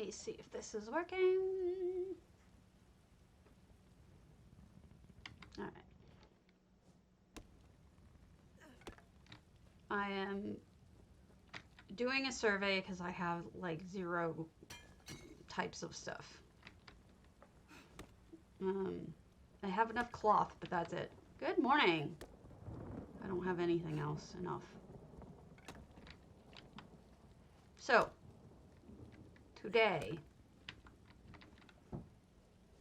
me see if this is working. All right. I am doing a survey because I have like 0 types of stuff. I have enough cloth, but that's it. Good morning. I don't have anything else enough. So, today,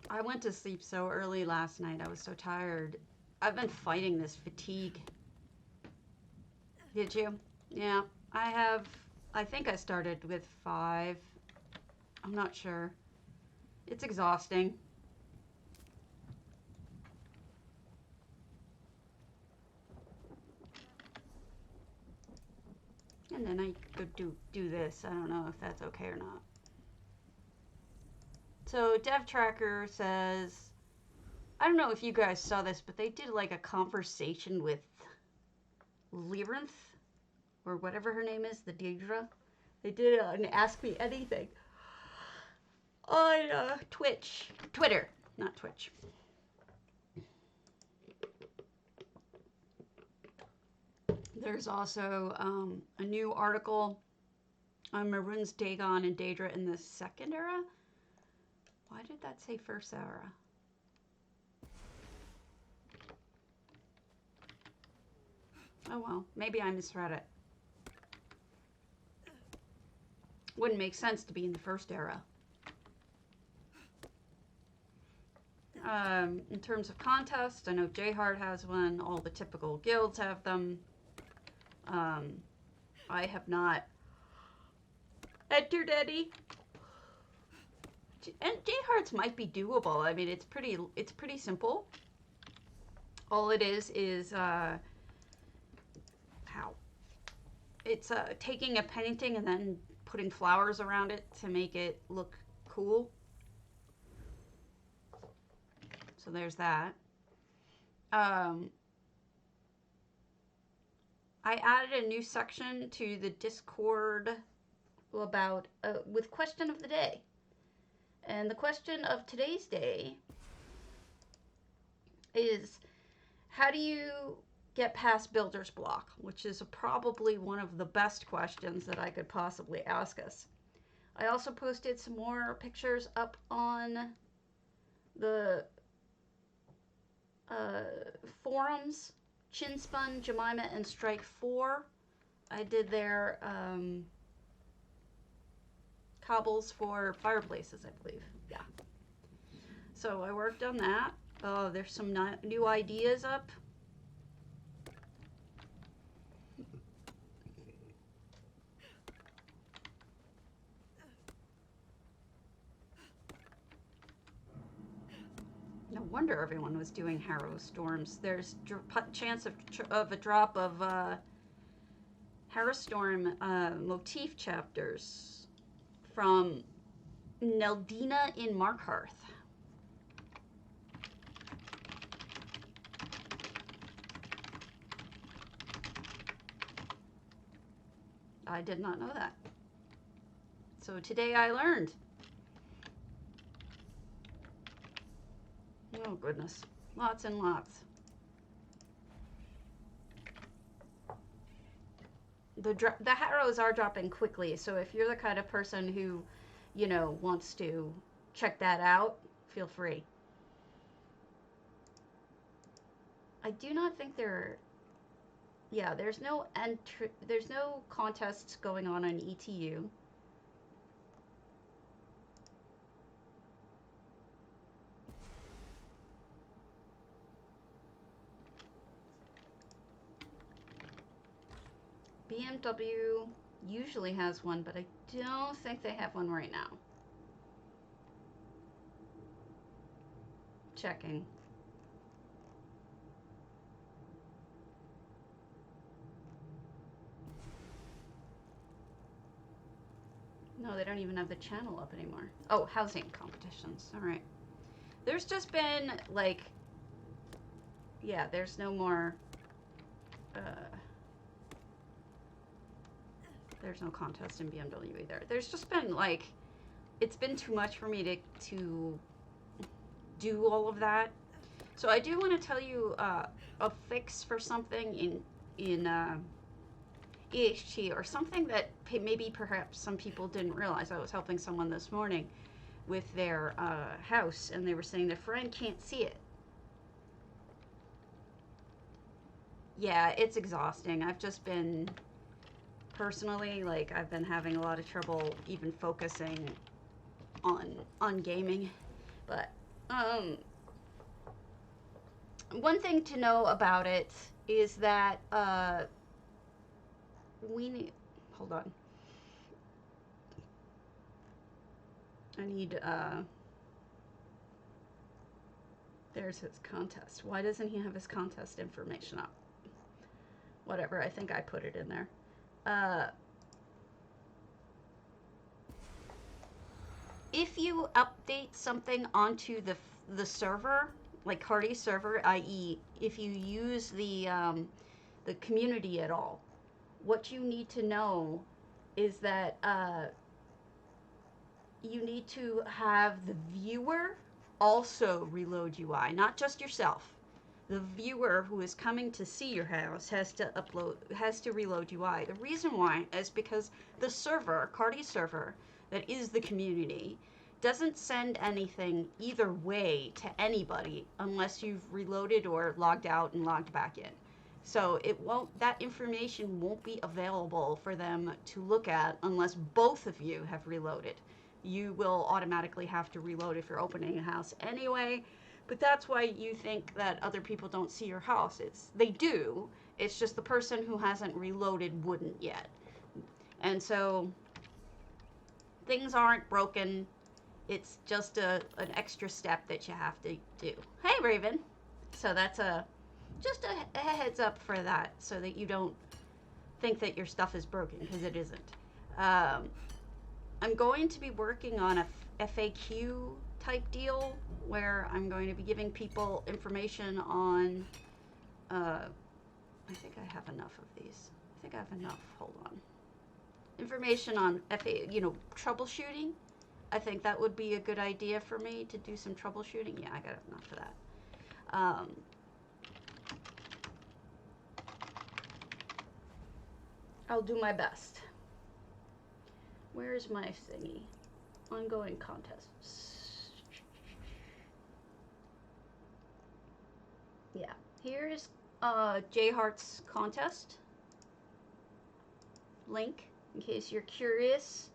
I went to sleep so early last night. I was so tired. I've been fighting this fatigue. Did you? Yeah, I have. I think I started with 5. I'm not sure. It's exhausting. And then I could do this. I don't know if that's okay or not. So Dev Tracker says, I don't know if you guys saw this, but they did like a conversation with Lyranth, or whatever her name is, the Daedra. They did an Ask Me Anything on Twitter, not Twitch. There's also a new article on Maroon's Dagon and Daedra in the Second Era. Why did that say First Era? Oh well, maybe I misread it. Wouldn't make sense to be in the First Era. In terms of contests, I know J-Hard has one. All the typical guilds have them. I have not entered any. And J-Hards might be doable. I mean, it's pretty simple. All it is it's taking a painting and then putting flowers around it to make it look cool. So there's that. I added a new section to the Discord about with question of the day. And the question of today's day is, how do you get past builder's block? Which is probably one of the best questions that I could possibly ask us. I also posted some more pictures up on the forums. Chinspun, Jemima, and Strike 4. I did their cobbles for fireplaces, I believe. Yeah. So I worked on that. There's some new ideas up. No wonder everyone was doing Harrow Storms. There's chance of a drop of Harrow Storm motif chapters from Neldina in Markarth. I did not know that. So today I learned. Oh goodness, lots and lots. The Harrows are dropping quickly, so if you're the kind of person who, you know, wants to check that out, feel free. I do not think yeah, there's no contests going on ETU. BMW usually has one, but I don't think they have one right now. Checking. No, they don't even have the channel up anymore. Oh, housing competitions. All right. There's just been, like, yeah, there's no more, there's no contest in BMW either. There's just been, like, it's been too much for me to do all of that. So I do want to tell you a fix for something in eashi, or something that maybe perhaps some people didn't realize. I was helping someone this morning with their house, and they were saying their friend can't see it. Yeah, it's exhausting. I've just been, personally, like, I've been having a lot of trouble even focusing on gaming. But one thing to know about it is that we need, hold on, I need there's his contest. Why doesn't he have his contest information up? Whatever, I think I put it in there. If you update something onto the server, like Hardy's server, i.e. if you use the community at all, what you need to know is that you need to have the viewer also reload UI, not just yourself. The viewer who is coming to see your house has to reload UI. The reason why is because the server, Cardi's server, that is the community, doesn't send anything either way to anybody unless you've reloaded or logged out and logged back in. So that information won't be available for them to look at unless both of you have reloaded. You will automatically have to reload if you're opening a house anyway. But that's why you think that other people don't see your house. They do. It's just the person who hasn't reloaded wouldn't yet. And so things aren't broken. It's just an extra step that you have to do. Hey, Raven. So that's just a heads up for that, so that you don't think that your stuff is broken, because it isn't. I'm going to be working on a FAQ type deal where I'm going to be giving people information on, I think I have enough of these. I think I have enough, hold on. Information on troubleshooting. I think that would be a good idea for me to do some troubleshooting. Yeah, I got enough of that. I'll do my best. Where's my thingy? Ongoing contests. Yeah, here's J Heart's contest link, in case you're curious.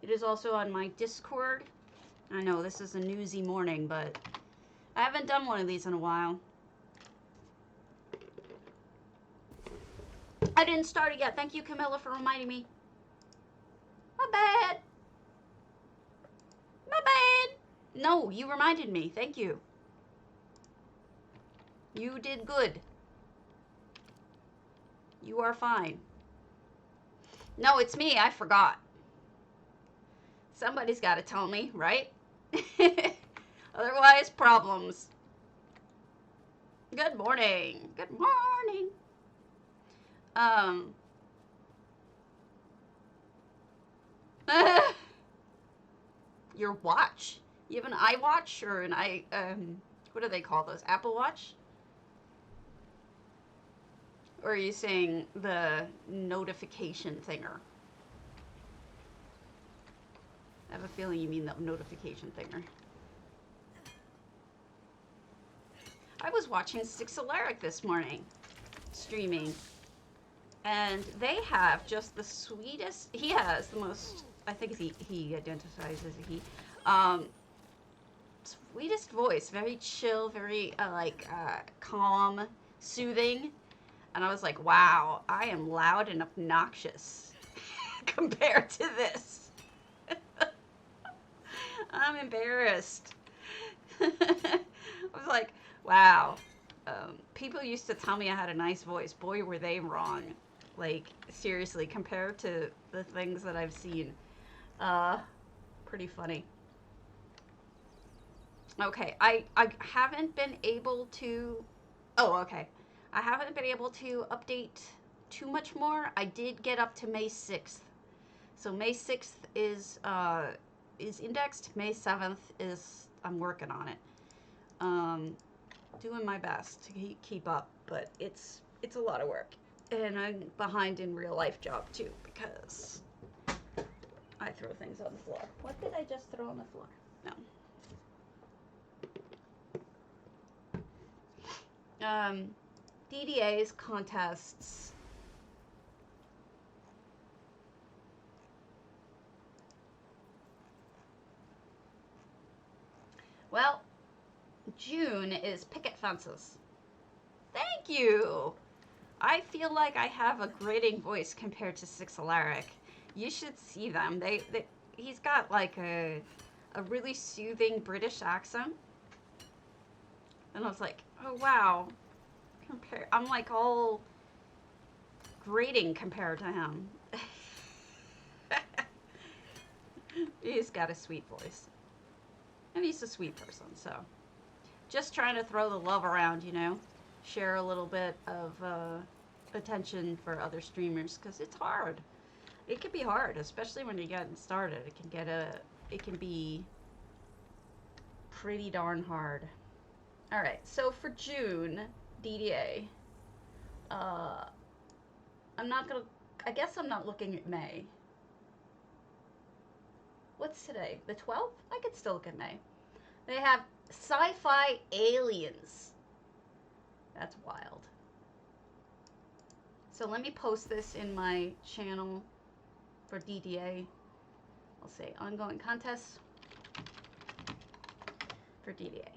It is also on my Discord. I know this is a newsy morning, but I haven't done one of these in a while. I didn't start it yet. Thank you, Camilla, for reminding me. My bad. My bad. No, you reminded me. Thank you. You did good. You are fine. No, it's me. I forgot. Somebody's got to tell me, right? Otherwise, problems. Good morning. Good morning. Your watch? You have an iWatch or an what do they call those? Apple Watch? Or are you saying the notification thinger? I have a feeling you mean the notification thinger. I was watching Sixalaric this morning, streaming, and they have just the sweetest, he has the most, I think he identifies as a he, sweetest voice, very chill, very calm, soothing, and I was like, wow, I am loud and obnoxious compared to this. I'm embarrassed. I was like, wow. People used to tell me I had a nice voice. Boy, were they wrong. Like, seriously, compared to the things that I've seen. Pretty funny. Okay, I haven't been able to... Oh, okay. I haven't been able to update too much more. I did get up to May 6th. So May 6th is is indexed. May 7th is, I'm working on it. Doing my best to keep up, but it's a lot of work. And I'm behind in real life job too, because I throw things on the floor. What did I just throw on the floor? No. DDAs, contests. Well, June is picket fences. Thank you! I feel like I have a grating voice compared to Six Alaric. You should see them. He's got like a really soothing British accent. And I was like, oh wow. I'm like all grating compared to him. He's got a sweet voice. And he's a sweet person, so. Just trying to throw the love around, you know. Share a little bit of attention for other streamers, because it's hard. It can be hard, especially when you're getting started. It can be pretty darn hard. All right, so for June, DDA, I guess I'm not looking at May. What's today? The 12th? I could still look at May. They have sci-fi aliens. That's wild. So let me post this in my channel for DDA. I'll say ongoing contests for DDA.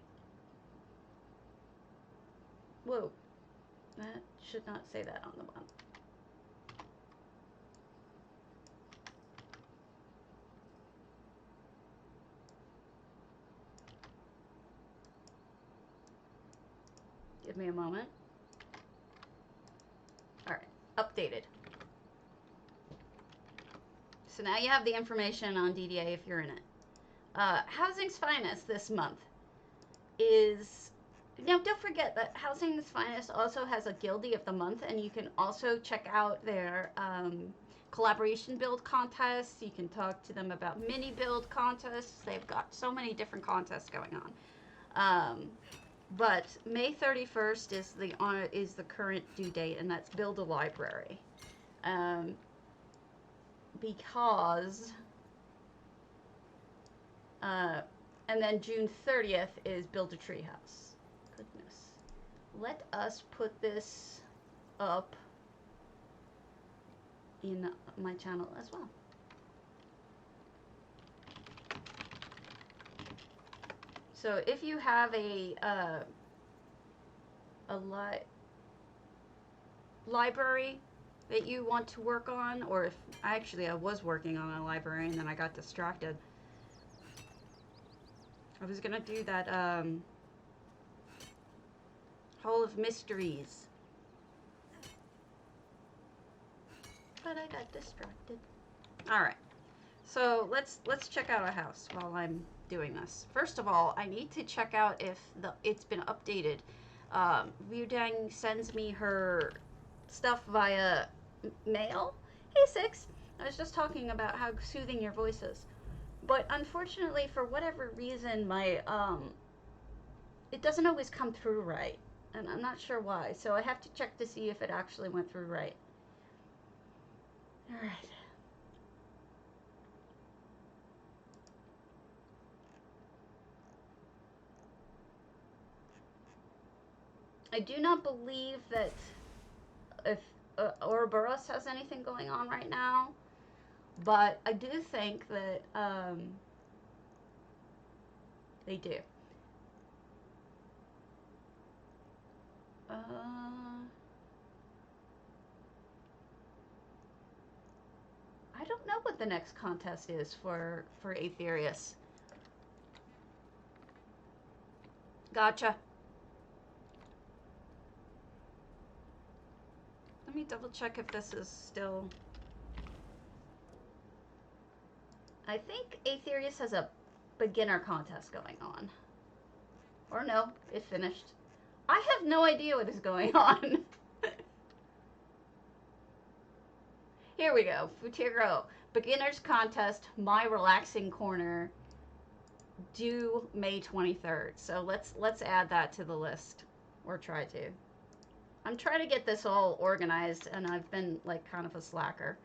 Whoa, that should not say that on the bottom. Give me a moment. All right, updated. So now you have the information on DDA if you're in it. Housing's Finest this month is... Now, don't forget that Housing's Finest also has a Guildie of the Month, and you can also check out their collaboration build contests. You can talk to them about mini build contests. They've got so many different contests going on. But May 31st is the current due date, and that's build a library. Because... and then June 30th is build a treehouse. Goodness. Let us put this up in my channel as well. So if you have a library that you want to work on, or if I was working on a library and then I got distracted. I was gonna do that Hall of Mysteries, but I got distracted. All right, so let's check out a house while I'm doing this. First of all, I need to check out if it's been updated. Ryudang sends me her stuff via mail. Hey Six, I was just talking about how soothing your voice is, but unfortunately for whatever reason my it doesn't always come through right, and I'm not sure why, so I have to check to see if it actually went through right. All right. I do not believe that if Ouroboros has anything going on right now, but I do think that they do. I don't know what the next contest is for Aetherius. Gotcha. Let me double check if this is still... I think Aetherius has a beginner contest going on. Or no, it finished. I have no idea what is going on. Here we go. Futiro. Beginners contest, my relaxing corner, due May 23rd. So let's add that to the list, or try to. I'm trying to get this all organized, and I've been like kind of a slacker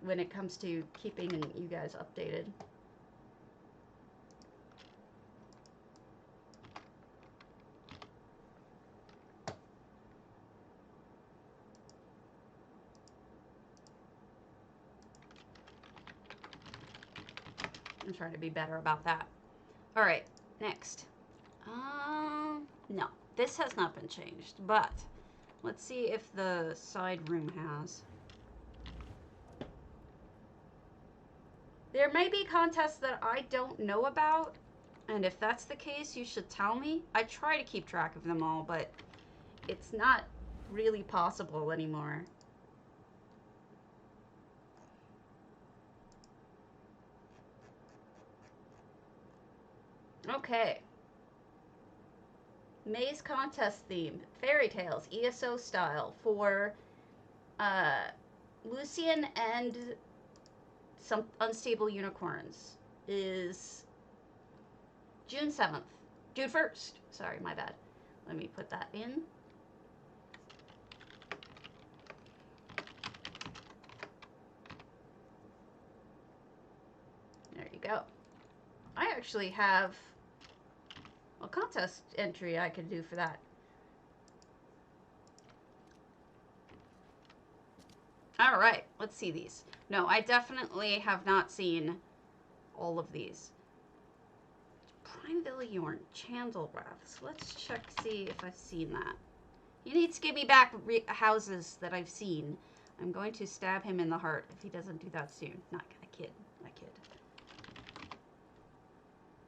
when it comes to keeping you guys updated. I'm trying to be better about that. All right, next. No, this has not been changed, but let's see if the side room has. There may be contests that I don't know about, and if that's the case, you should tell me. I try to keep track of them all, but it's not really possible anymore. Okay. Maze contest theme, fairy tales, ESO style, for Lucian and some unstable unicorns, is June 7th. June 1st. Sorry, my bad. Let me put that in. There you go. I actually have a contest entry I could do for that. All right, let's see these. No, I definitely have not seen all of these. Primevilliorn, Chandelrath. So let's check, see if I've seen that. He needs to give me back houses that I've seen. I'm going to stab him in the heart if he doesn't do that soon. Not gonna kid. I kid.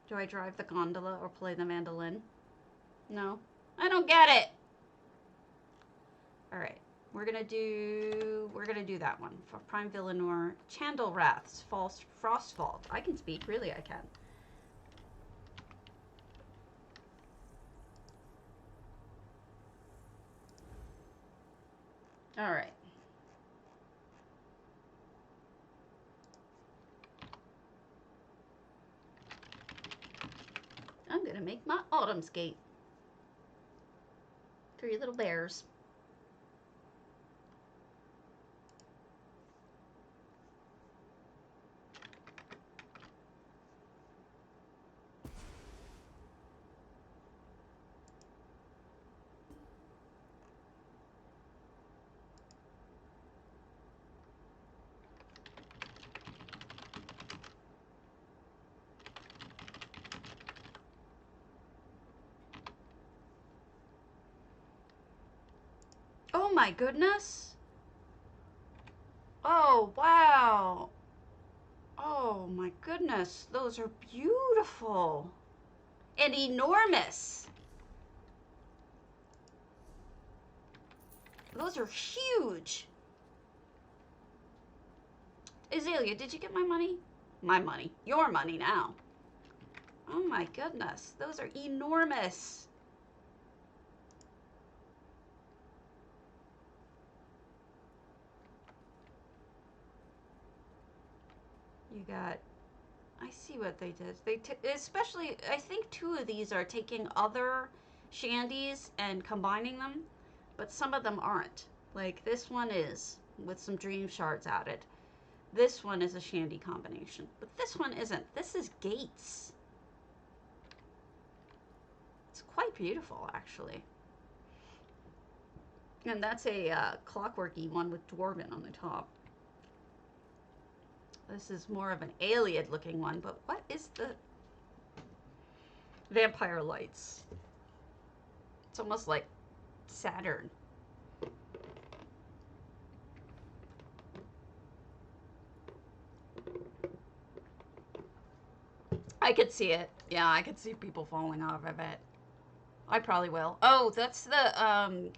Do I drive the gondola or play the mandolin? No. I don't get it! Alright. We're gonna do that one. For Primevilliorn, Chandelrath's frostvault. I can speak, really I can. Alright. I'm gonna make my autumn's gate. 3 little bears. Oh my goodness. Oh, wow. Oh my goodness. Those are beautiful. And enormous. Those are huge. Azalea, did you get my money? My money. Your money now. Oh my goodness. Those are enormous. You got, I see what they did. They especially, I think 2 of these are taking other shandies and combining them, but some of them aren't. Like this one is, with some dream shards added. This one is a shandy combination, but this one isn't. This is gates. It's quite beautiful, actually. And that's a clockworky one with dwarven on the top. This is more of an alien looking one, but what is the vampire lights? It's almost like Saturn. I could see it. Yeah, I could see people falling off of it. I probably will. Oh, that's the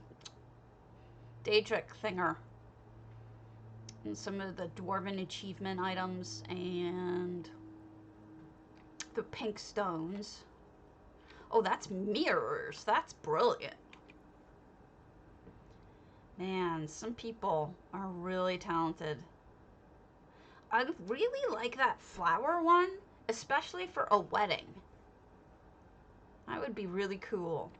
Daedric thinger. And some of the dwarven achievement items and the pink stones. Oh, that's mirrors. That's brilliant. Man, some people are really talented. I really like that flower one, especially for a wedding. That would be really cool.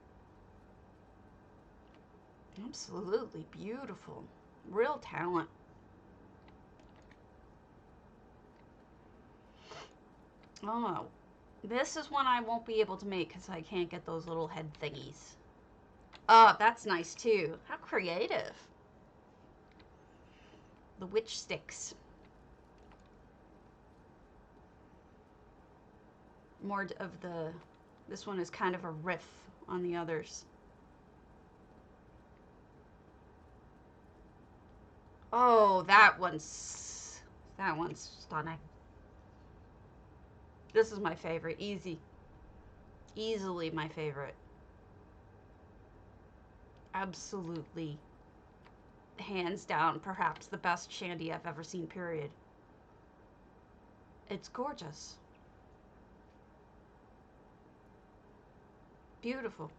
Absolutely beautiful. Real talent. Oh, this is one I won't be able to make because I can't get those little head thingies. Oh, that's nice too. How creative. The witch sticks. More of the... This one is kind of a riff on the others. Oh, that one's stunning. This is my favorite. Easily my favorite. Absolutely. Hands down, perhaps the best shandy I've ever seen, period. It's gorgeous. Beautiful.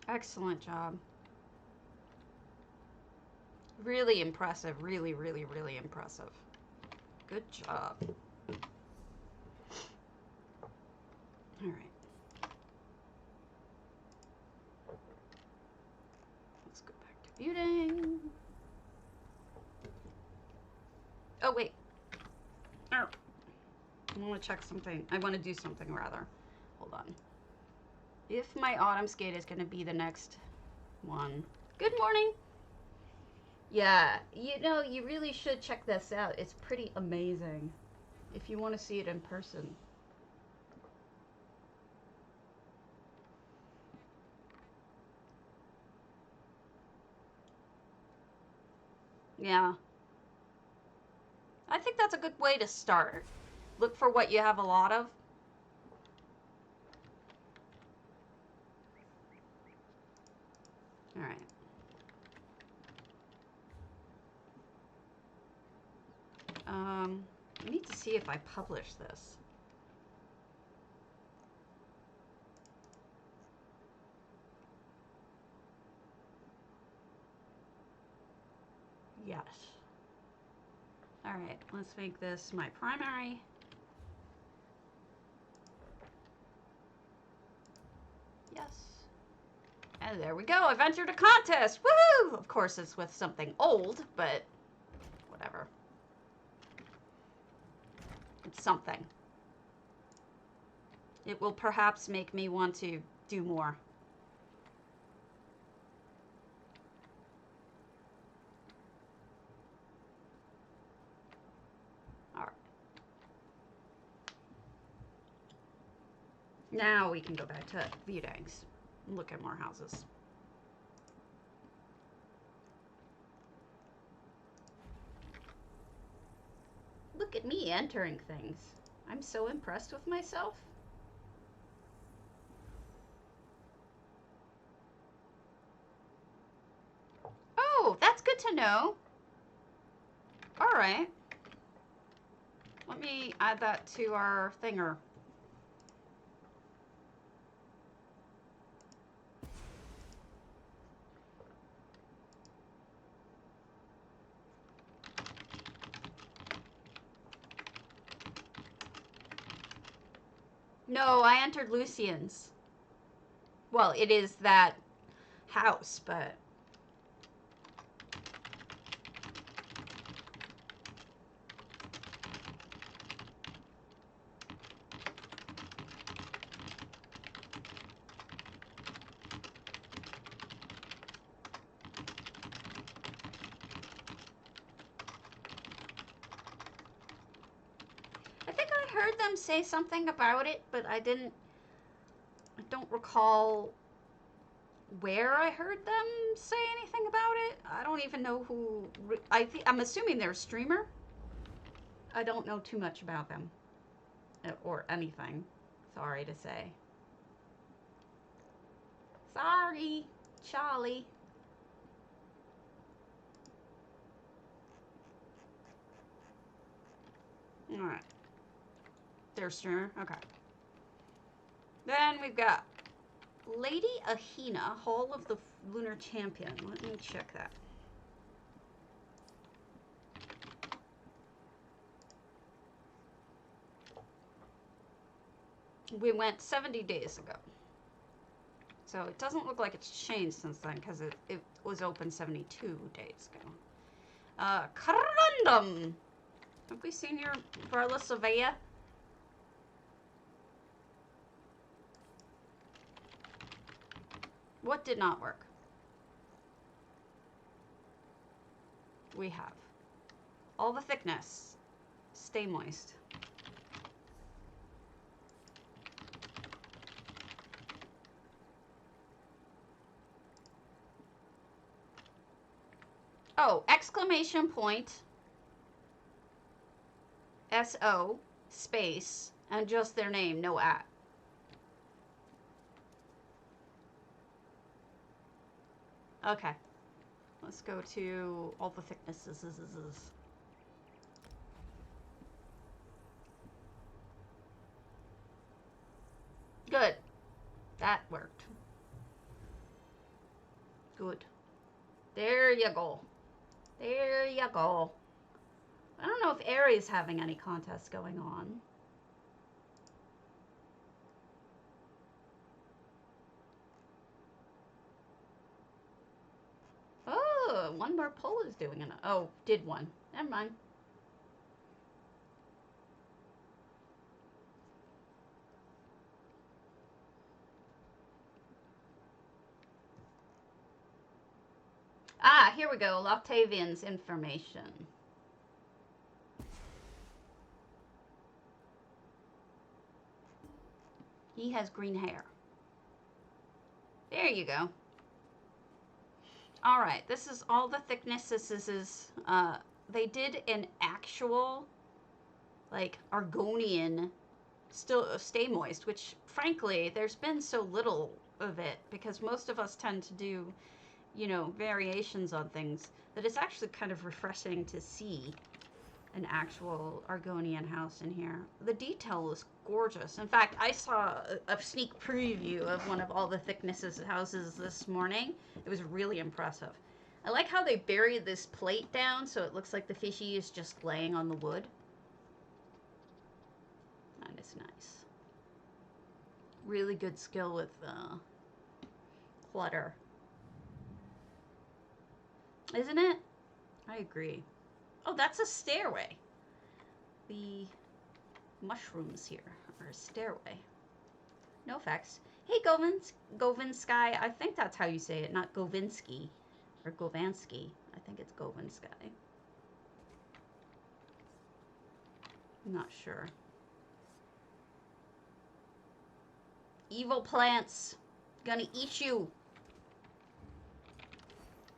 Excellent job. Really impressive. Really, really, really impressive. Good job. All right. Let's go back to viewing. Oh, wait. Oh. I want to check something. I want to do something, rather. Hold on. If my autumn skate is going to be the next one. Good morning. Yeah, you know, you really should check this out. It's pretty amazing if you want to see it in person. Yeah. I think that's a good way to start. Look for what you have a lot of. All right. I need to see if I publish this. Yes. All right, let's make this my primary. Yes. And there we go. I've entered a contest. Woohoo! Of course, it's with something old, but whatever. It's something. It will perhaps make me want to do more. All right. Now we can go back to Vivec's and look at more houses. Look at me entering things. I'm so impressed with myself. Oh, that's good to know. All right. Let me add that to our thinger. No, I entered Lucian's. Well, it is that house, but... heard them say something about it, but I don't recall where I heard them say anything about it. I don't even know who, I'm assuming they're a streamer. I don't know too much about them, or anything, sorry to say. Sorry, Charlie. Alright. They're a streamer? Okay. Then we've got Lady Ahina, Hall of the Lunar Champion. Let me check that. We went 70 days ago. So it doesn't look like it's changed since then because it was open 72 days ago. Corundum! Have we seen your Varla Savea? What did not work? We have all the thickness. Stay moist. Oh, exclamation point, ESO, space, and just their name, no at. Okay. Let's go to all the thicknesses. Good. That worked. Good. There you go. There you go. I don't know if Aries having any contests going on. Oh, one more poll is doing it. Oh, did one. Never mind. Ah, here we go. Octavian's information. He has green hair. There you go. All right, this is all the thickness. This is they did an actual, like, Argonian still stay moist, which, frankly, there's been so little of it because most of us tend to do, you know, variations on things that it's actually kind of refreshing to see an actual Argonian house in here. The detail is gorgeous. In fact, I saw a sneak preview of one of all the thicknesses houses this morning. It was really impressive. I like how they buried this plate down so it looks like the fishy is just laying on the wood. That is nice. Really good skill with clutter. Isn't it? I agree. Oh, that's a stairway. The mushrooms here are a stairway. No effects. Hey, Govinsky. I think that's how you say it, not Govinsky or Govansky. I think it's Govinsky. I'm not sure. Evil plants. Gonna eat you.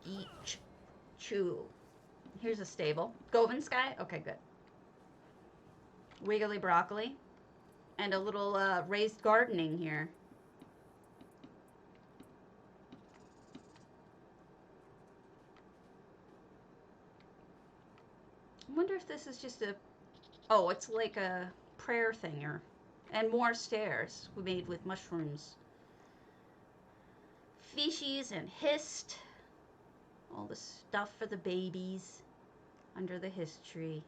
Eat you. Here's a stable. Govinsky? Okay, good. Wiggly broccoli. And a little raised gardening here. I wonder if this is just a... Oh, it's like a prayer thinger. And more stairs made with mushrooms. Fishies and hist. All the stuff for the babies under the history.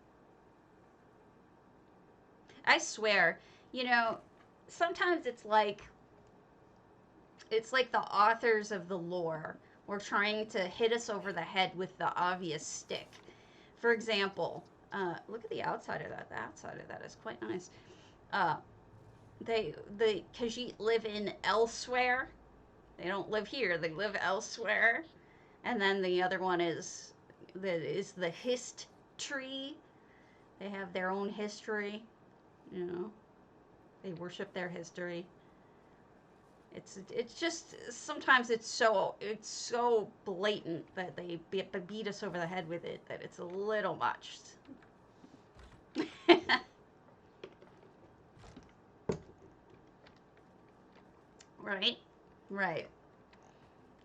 I swear, you know, sometimes it's like the authors of the lore were trying to hit us over the head with the obvious stick. For example, look at the outside of that. The outside of that is quite nice. The Khajiit live in elsewhere. They don't live here. They live elsewhere. And then the other one is the hist tree. They have their own history, you know. They worship their history. It's just sometimes it's so blatant that they beat us over the head with it that it's a little much. Right? Right.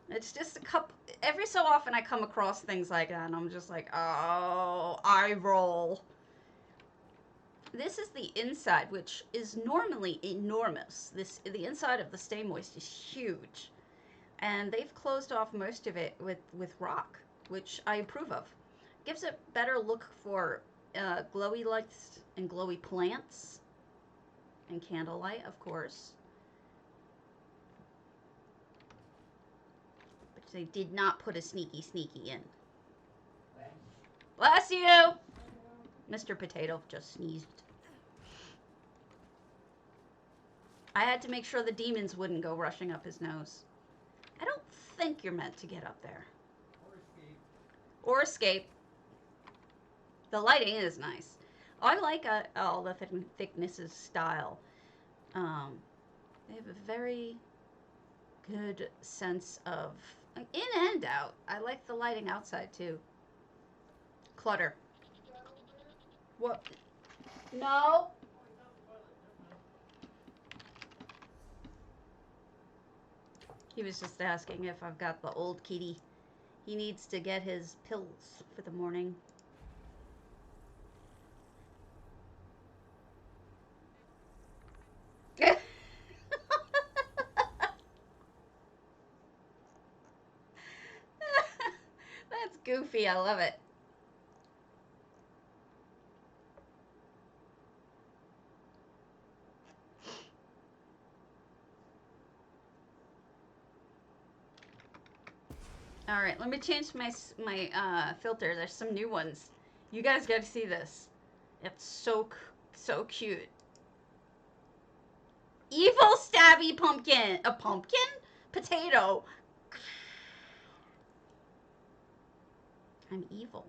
It's just a couple... Every so often I come across things like that, and I'm just like, oh, eye roll. This is the inside, which is normally enormous. The inside of the Stay Moist is huge. And they've closed off most of it with rock, which I approve of. Gives it better look for glowy lights and glowy plants and candlelight, of course. But they did not put a sneaky in. Bless you! Mr. Potato just sneezed. I had to make sure the demons wouldn't go rushing up his nose. I don't think you're meant to get up there. Or escape. The lighting is nice. I like all the thicknesses style. They have a very good sense of in and out. I like the lighting outside too. Clutter. What? No. He was just asking if I've got the old kitty. He needs to get his pills for the morning. That's goofy. I love it. All right, let me change my filter. There's some new ones. You guys got to see this. It's so cute. Evil stabby pumpkin. A pumpkin? Potato. I'm evil.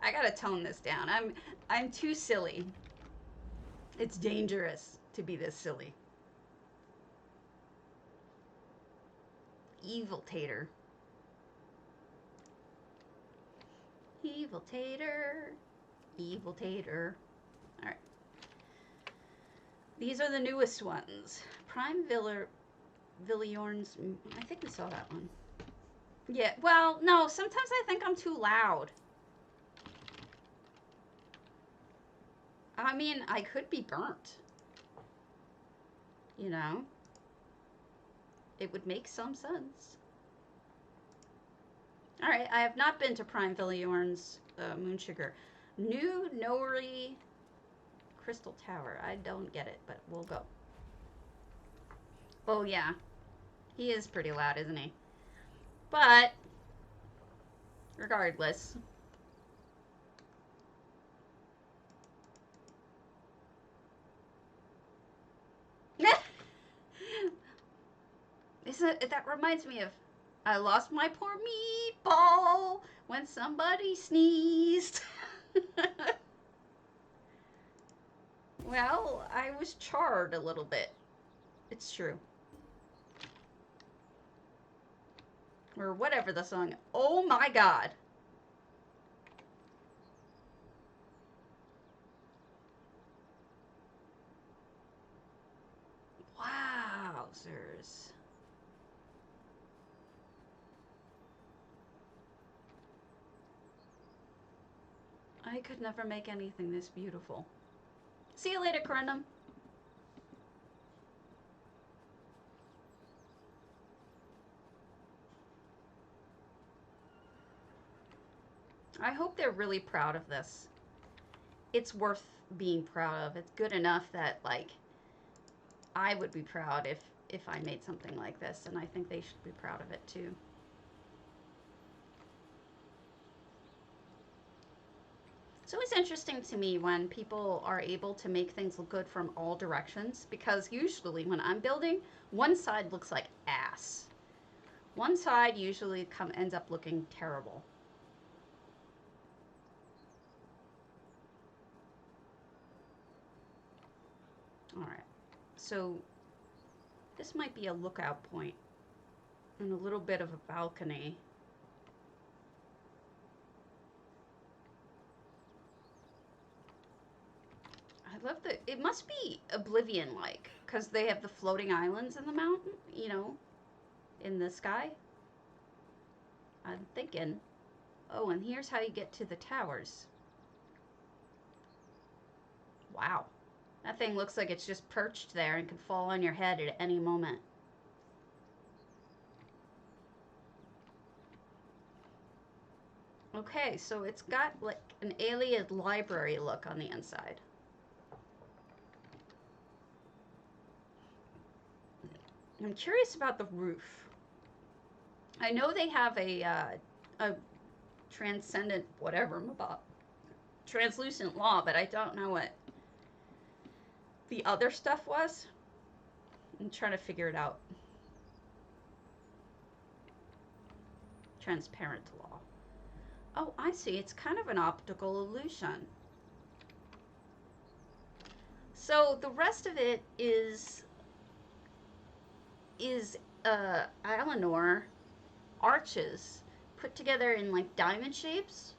I gotta tone this down. I'm too silly. It's dangerous to be this silly. Evil tater. Evil tater. Evil tater. Alright. These are the newest ones. Prime Villiorn's. I think we saw that one. Yeah, well, no, sometimes I think I'm too loud. I mean, I could be burnt. You know? It would make some sense. Alright, I have not been to Prime Villiorn's moonsugar. New Knowery Crystal Tower. I don't get it, but we'll go. Oh, yeah. He is pretty loud, isn't he? But, regardless. That reminds me of, I lost my poor meatball when somebody sneezed. Well, I was charred a little bit. It's true. Or whatever the song. Oh my god. Wowzers. I could never make anything this beautiful. See you later, Corundum. I hope they're really proud of this. It's worth being proud of. It's good enough that, like, I would be proud if I made something like this, and I think they should be proud of it too. It's always interesting to me when people are able to make things look good from all directions, because usually when I'm building, one side looks like ass. One side usually ends up looking terrible. Alright, so this might be a lookout point and a little bit of a balcony. I love it must be Oblivion-like, because they have the floating islands in the mountain, you know, in the sky. I'm thinking, oh, and here's how you get to the towers. Wow. That thing looks like it's just perched there and could fall on your head at any moment. Okay, so it's got like an alien library look on the inside. I'm curious about the roof. I know they have a transcendent, whatever, about translucent law, but I don't know what the other stuff was. I'm trying to figure it out. Transparent law. Oh, I see. It's kind of an optical illusion. So the rest of it is Eleanor arches put together in like diamond shapes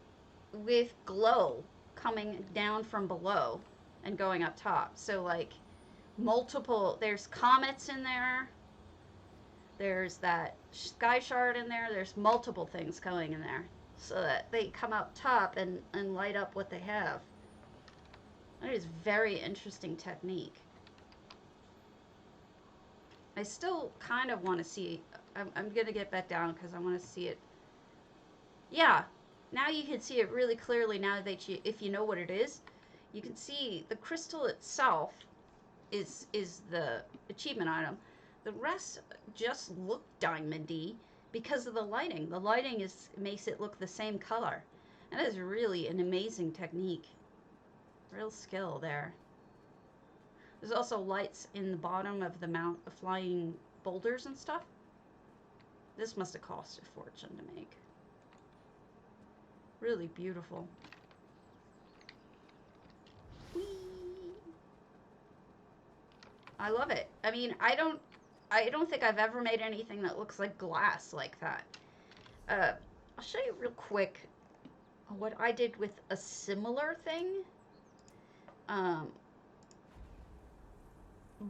with glow coming down from below and going up top. So like multiple, there's comets in there. There's that sky shard in there. There's multiple things going in there so that they come up top and light up what they have. That is very interesting technique. I still kind of want to see. I'm going to get back down because I want to see it. Yeah, now you can see it really clearly now that if you know what it is. You can see the crystal itself is the achievement item. The rest just look diamondy because of the lighting. The lighting makes it look the same color. That is really an amazing technique. Real skill there. There's also lights in the bottom of the mount of flying boulders and stuff. This must have cost a fortune to make. Really beautiful. Whee! I love it. I mean, I don't think I've ever made anything that looks like glass like that. I'll show you real quick what I did with a similar thing.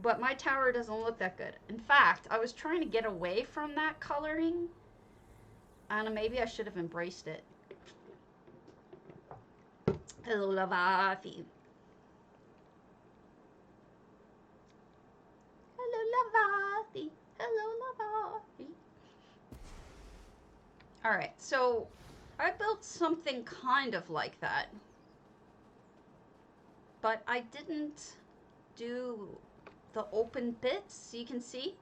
But my tower doesn't look that good. In fact, I was trying to get away from that coloring. And maybe I should have embraced it. Hello, Lavathi. Hello, Lavathi. Hello, Lavathi. Alright, so I built something kind of like that. But I didn't do the open bits, you can see.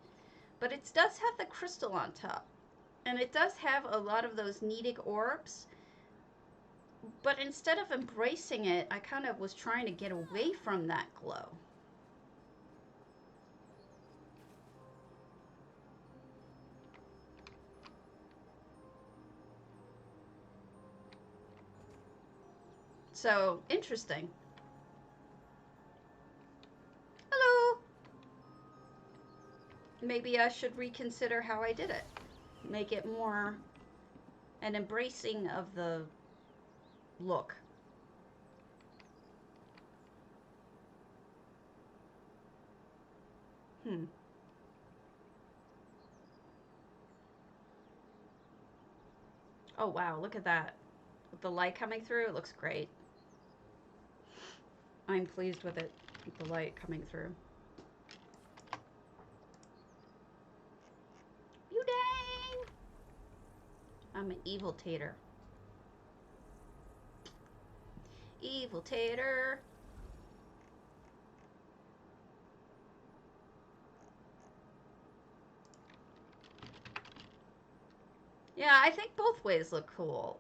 But it does have the crystal on top. And it does have a lot of those Nedic orbs. But instead of embracing it, I kind of was trying to get away from that glow. So, interesting. Hello! Maybe I should reconsider how I did it. Make it more an embracing of the look. Oh wow, look at that. With the light coming through, it looks great. I'm pleased with it, with the light coming through. You dang! I'm an evil tater. Evil tater. Yeah, I think both ways look cool.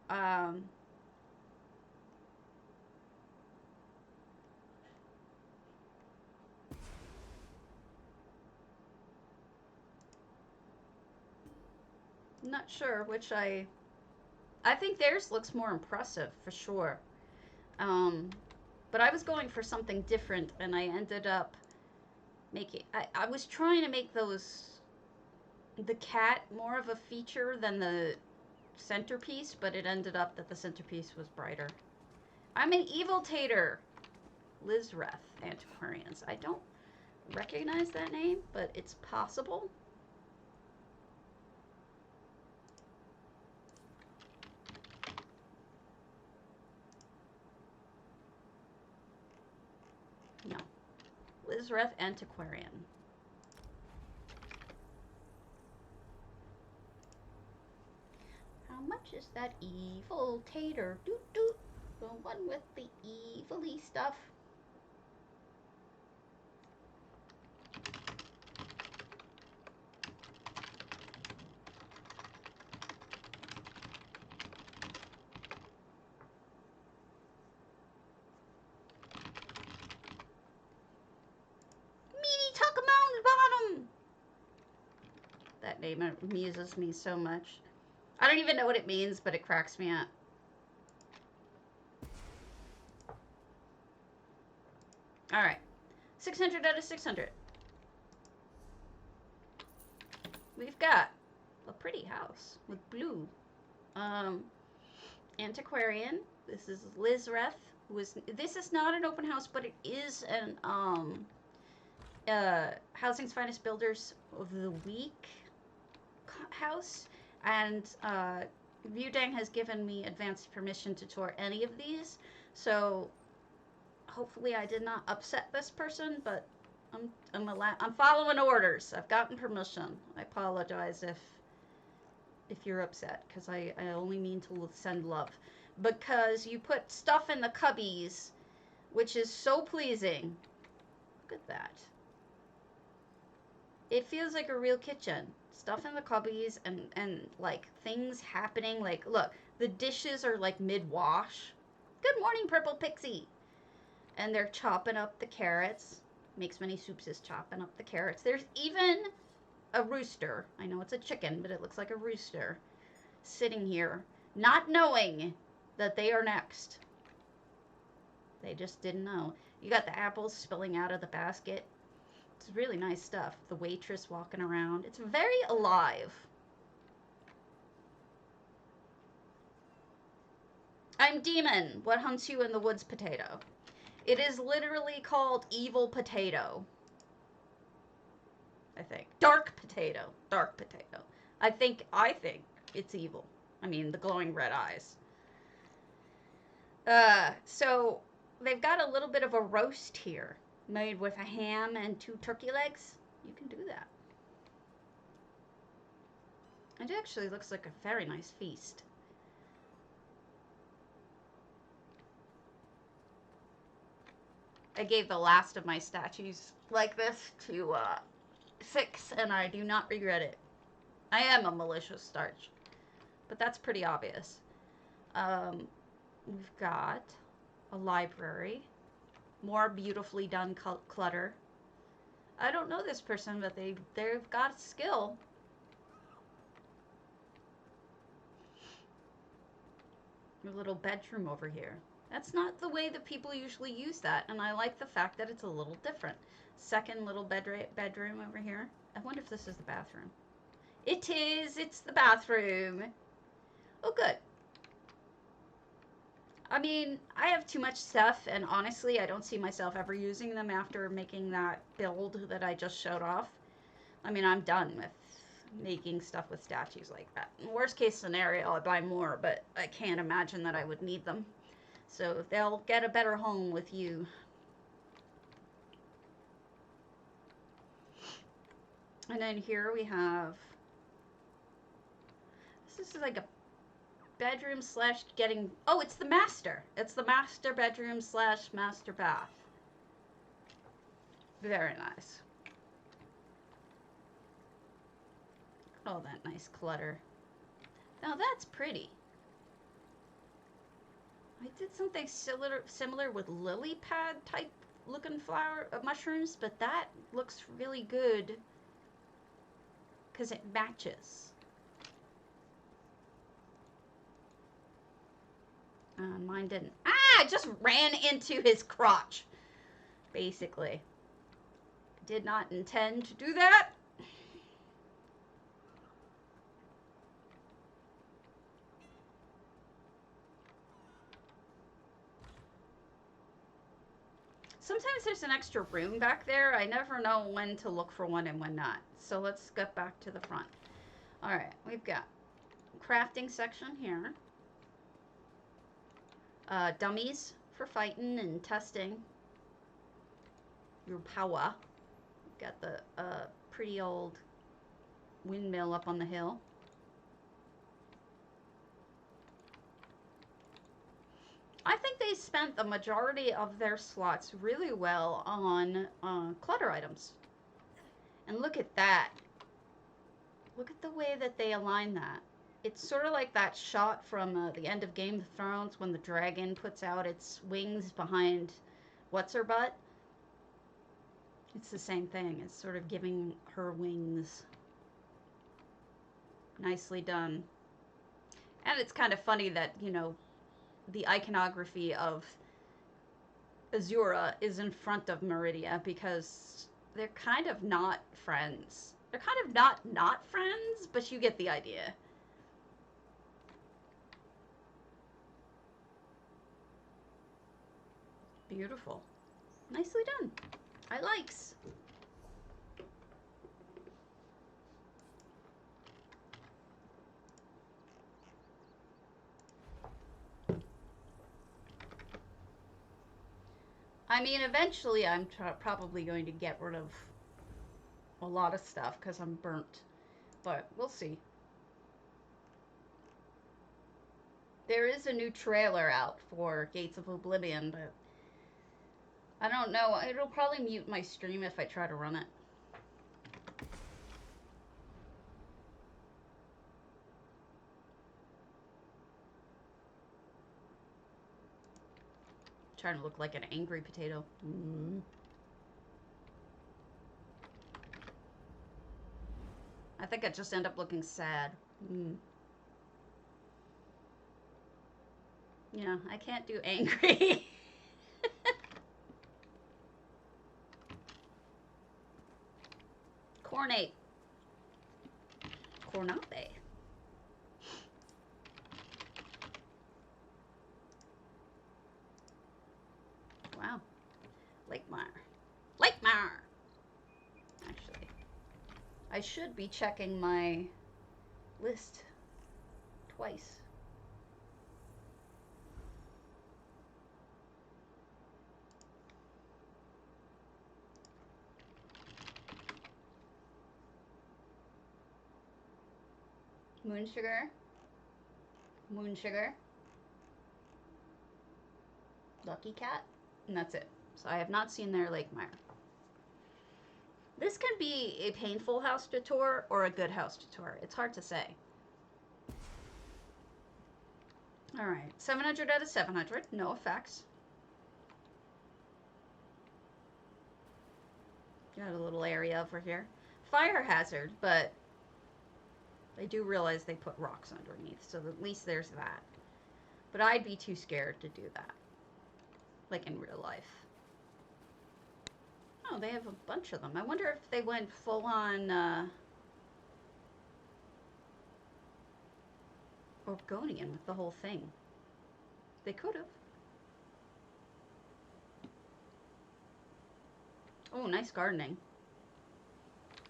Not sure which I think theirs looks more impressive for sure. But I was going for something different and I ended up making, I was trying to make the cat more of a feature than the centerpiece, but it ended up that the centerpiece was brighter. I'm an evil tater. Lyranth antiquarians. I don't recognize that name, but it's possible. Chandelrath antiquarian. How much is that evil tater? Doot doot. The one with the evil-y stuff. That name amuses me so much. I don't even know what it means, but it cracks me up. Alright. 600 out of 600. We've got a pretty house with blue. Antiquarian. This is Lyranth. This is not an open house, but it is an Housing's Finest Builders of the Week house, and Viewdang has given me advanced permission to tour any of these, so hopefully I did not upset this person, but I'm following orders. I've gotten permission. I apologize if you're upset, because I only mean to send love, because you put stuff in the cubbies, which is so pleasing. Look at that. It feels like a real kitchen. Stuff in the cubbies and like things happening. Like, look, the dishes are like mid-wash. Good morning, Purple Pixie. And they're chopping up the carrots. Makes Many Soups is chopping up the carrots. There's even a rooster. I know it's a chicken, but it looks like a rooster sitting here, not knowing that they are next. They just didn't know. You got the apples spilling out of the basket. It's really nice stuff. The waitress walking around. It's very alive. I'm Demon. What hunts you in the woods, potato? It is literally called evil potato. I think. Dark potato. Dark potato. I think it's evil. I mean, the glowing red eyes. So they've got a little bit of a roast here, made with a ham and 2 turkey legs. You can do that. It actually looks like a very nice feast. I gave the last of my statues like this to 6, and I do not regret it. I am a malicious starch, but that's pretty obvious. We've got a library. More beautifully done clutter. I don't know this person, but they've got skill. A little bedroom over here. That's not the way that people usually use that, and I like the fact that it's a little different. Second little bedroom over here. I wonder if this is the bathroom. It is. It's the bathroom. Oh, good. I mean, I have too much stuff, and honestly, I don't see myself ever using them after making that build that I just showed off. I mean, I'm done with making stuff with statues like that. In worst case scenario, I buy more, but I can't imagine that I would need them. So they'll get a better home with you. And then here we have, this is like a bedroom slash getting, oh, it's the master. It's the master bedroom slash master bath. Very nice. Oh, that nice clutter. Now that's pretty. I did something similar with lily pad type looking flower mushrooms, but that looks really good because it matches. Mine didn't. Ah! I just ran into his crotch, basically. Did not intend to do that. Sometimes there's an extra room back there. I never know when to look for one and when not. So let's get back to the front. All right, we've got crafting section here. Dummies for fighting and testing. your power. Got the pretty old windmill up on the hill. I think they spent the majority of their slots really well on clutter items. And look at that. Look at the way that they align that. It's sort of like that shot from the end of Game of Thrones when the dragon puts out its wings behind what's-her-butt. It's the same thing. It's sort of giving her wings. Nicely done. And it's kind of funny that, you know, the iconography of Azura is in front of Meridia because they're kind of not friends. They're kind of not friends, but you get the idea. Beautiful. Nicely done. I likes. I mean, eventually I'm probably going to get rid of a lot of stuff because I'm burnt. But we'll see. There is a new trailer out for Gates of Oblivion, but I don't know. It'll probably mute my stream if I try to run it. Trying to look like an angry potato. I think I just end up looking sad. Yeah, I can't do angry. Cornate. Cornate. Wow. Lakemire. Lakemire! Actually, I should be checking my list twice. Moonsugar. Moonsugar. Lucky Cat. And that's it. So I have not seen their Lakemire. This can be a painful house to tour or a good house to tour. It's hard to say. Alright. 700 out of 700. No effects. Got a little area over here. Fire hazard, but I do realize they put rocks underneath, so at least there's that. But I'd be too scared to do that. Like in real life. Oh, they have a bunch of them. I wonder if they went full on Orgonian with the whole thing. They could have. Oh, nice gardening.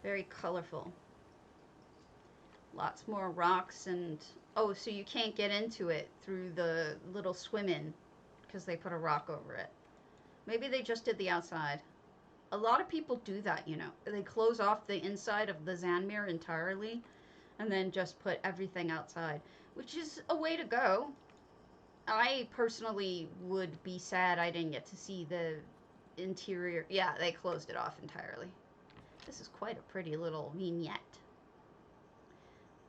Very colorful. Lots more rocks and... Oh, so you can't get into it through the little swim-in because they put a rock over it. Maybe they just did the outside. A lot of people do that, you know. They close off the inside of the Zanmir entirely and then just put everything outside, which is a way to go. I personally would be sad I didn't get to see the interior. Yeah, they closed it off entirely. This is quite a pretty little vignette.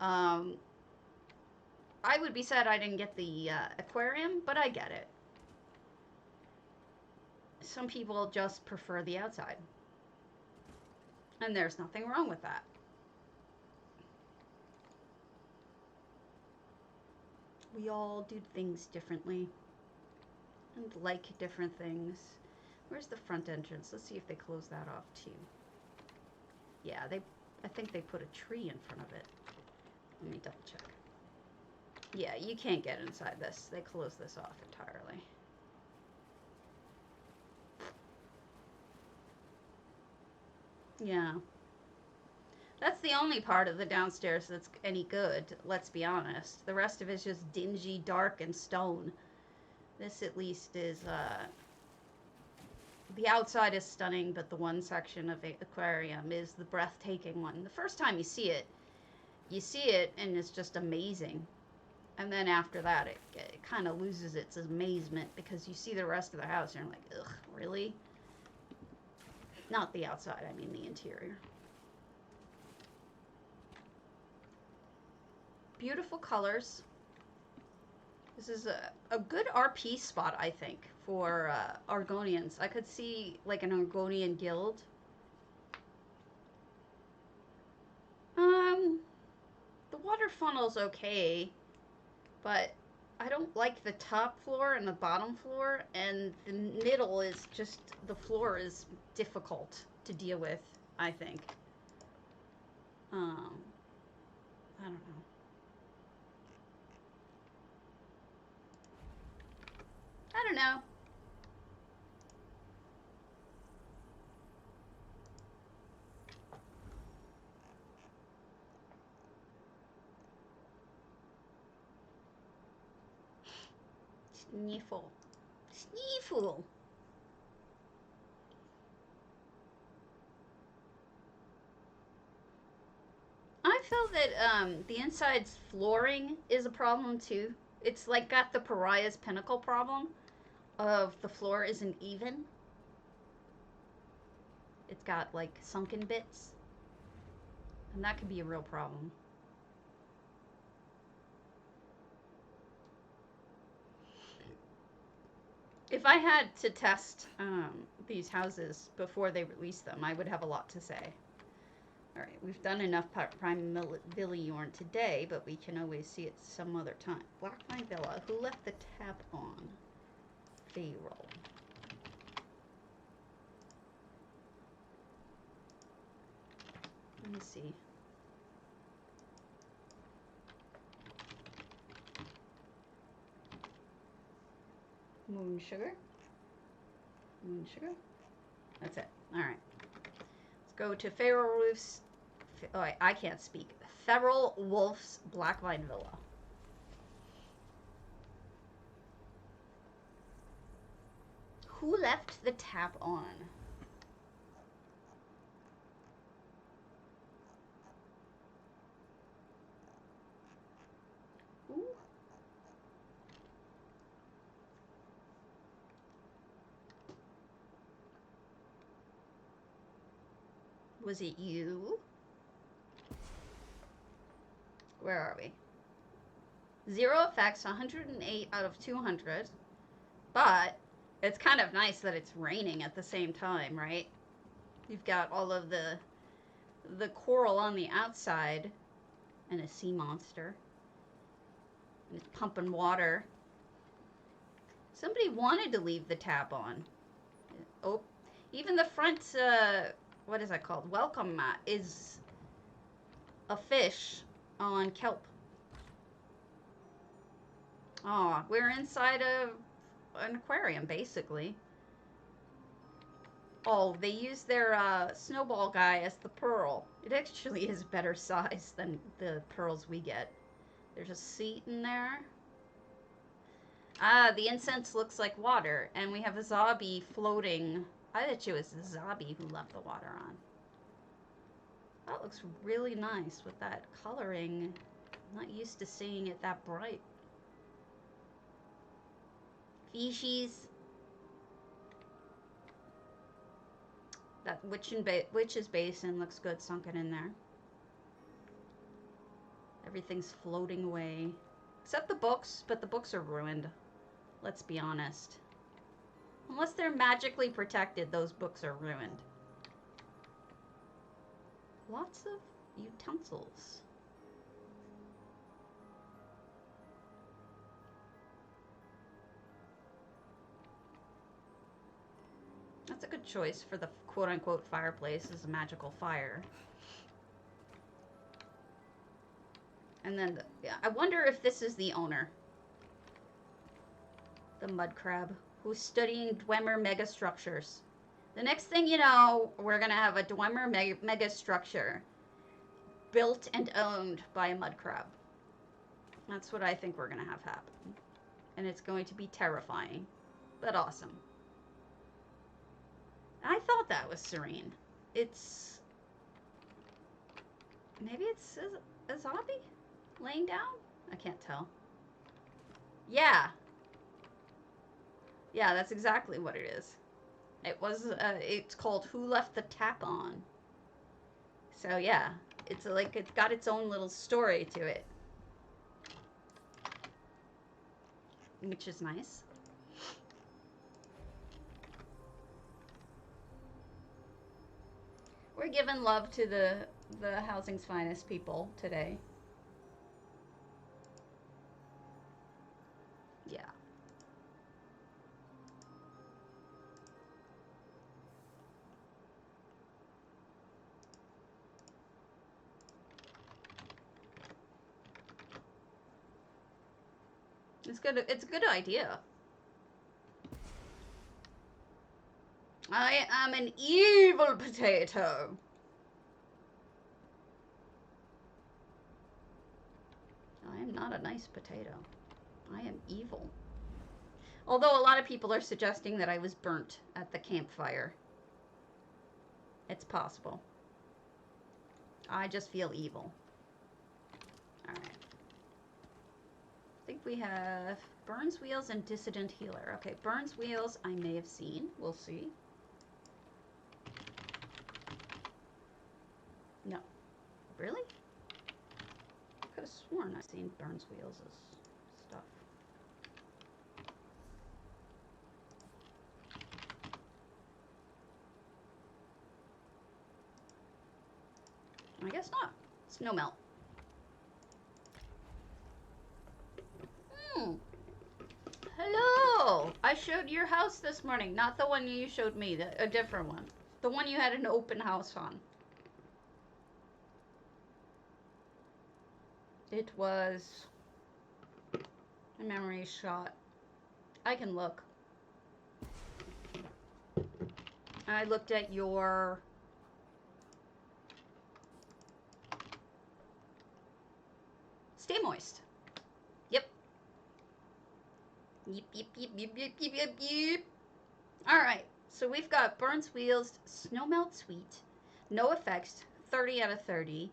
I would be sad I didn't get the aquarium, but I get it. Some people just prefer the outside. And there's nothing wrong with that. We all do things differently. And like different things. Where's the front entrance? Let's see if they close that off too. Yeah, I think they put a tree in front of it. Let me double check. Yeah, you can't get inside this. They close this off entirely. Yeah. That's the only part of the downstairs that's any good, let's be honest. The rest of it's just dingy, dark, and stone. This at least is The outside is stunning, but the one section of the aquarium is the breathtaking one. The first time you see it and it's just amazing. And then after that, it kind of loses its amazement because you see the rest of the house and you're like, ugh, really? Not the outside, I mean the interior. Beautiful colors. This is a good RP spot, I think, for Argonians. I could see like an Argonian guild. The water funnel's okay, but I don't like the top floor and the bottom floor, and the middle is just, the floor is difficult to deal with, I think. I don't know. I don't know. Sniffle. Sniffle. I feel that the inside's flooring is a problem too. It's like got the Pariah's Pinnacle problem of the floor isn't even. It's got like sunken bits. And that could be a real problem. If I had to test these houses before they release them, I would have a lot to say. Alright, we've done enough Prime Villiorn today, but we can always see it some other time. Blackvine Villa, who left the tap on? Payroll. Let me see. Moonsugar. Moonsugar. That's it. Alright. Let's go to Feral Roof's. Oh, I can't speak. Feral Wolf's Blackvine Villa. Who left the tap on? Who? Was it you? Where are we? 0 effects, 108 out of 200. But it's kind of nice that it's raining at the same time, right? You've got all of the coral on the outside and a sea monster. And it's pumping water. Somebody wanted to leave the tap on. Oh, even the front, what is that called? Welcome mat is a fish on kelp. Aw, we're inside of an aquarium, basically. Oh, they use their snowball guy as the pearl. It actually is better size than the pearls we get. There's a seat in there. Ah, the incense looks like water, and we have a zombie floating. I bet you it was a zombie who left the water on. That looks really nice with that coloring. I'm not used to seeing it that bright. Fishies. That witch's basin looks good sunken in there. Everything's floating away. Except the books, but the books are ruined. Let's be honest. Unless they're magically protected, those books are ruined. Lots of utensils. That's a good choice for the quote-unquote fireplace as a magical fire. And then, yeah, I wonder if this is the owner. The mud crab, who's studying Dwemer megastructures. The next thing you know, we're going to have a Dwemer megastructure built and owned by a mud crab. That's what I think we're going to have happen. And it's going to be terrifying, but awesome. I thought that was serene. It's... Maybe it's a zombie laying down? I can't tell. Yeah. Yeah, that's exactly what it is. It was, it's called Who Left the Tap On? So yeah, it's like, it's got its own little story to it. Which is nice. We're giving love to the housing's finest people today. Yeah. It's good. It's a good idea. I am an evil potato. I am not a nice potato. I am evil. Although a lot of people are suggesting that I was burnt at the campfire. It's possible. I just feel evil. Alright. I think we have Burns Wheels and Dissidenthealer. Okay, Burns Wheels I may have seen. We'll see. No. Really? I could have sworn I've seen Burns Wheels' stuff. I guess not. Snowmelt. Hello! I showed your house this morning. Not the one you showed me. A different one. The one you had an open house on. It was... My memory is shot. I can look. I looked at your... Stay moist. Yep. Yep, yep, yep, yep, yep, yep, yep, yep. Alright, so we've got Burns Wheels, Snowmelt Sweet, no effects, 30 out of 30.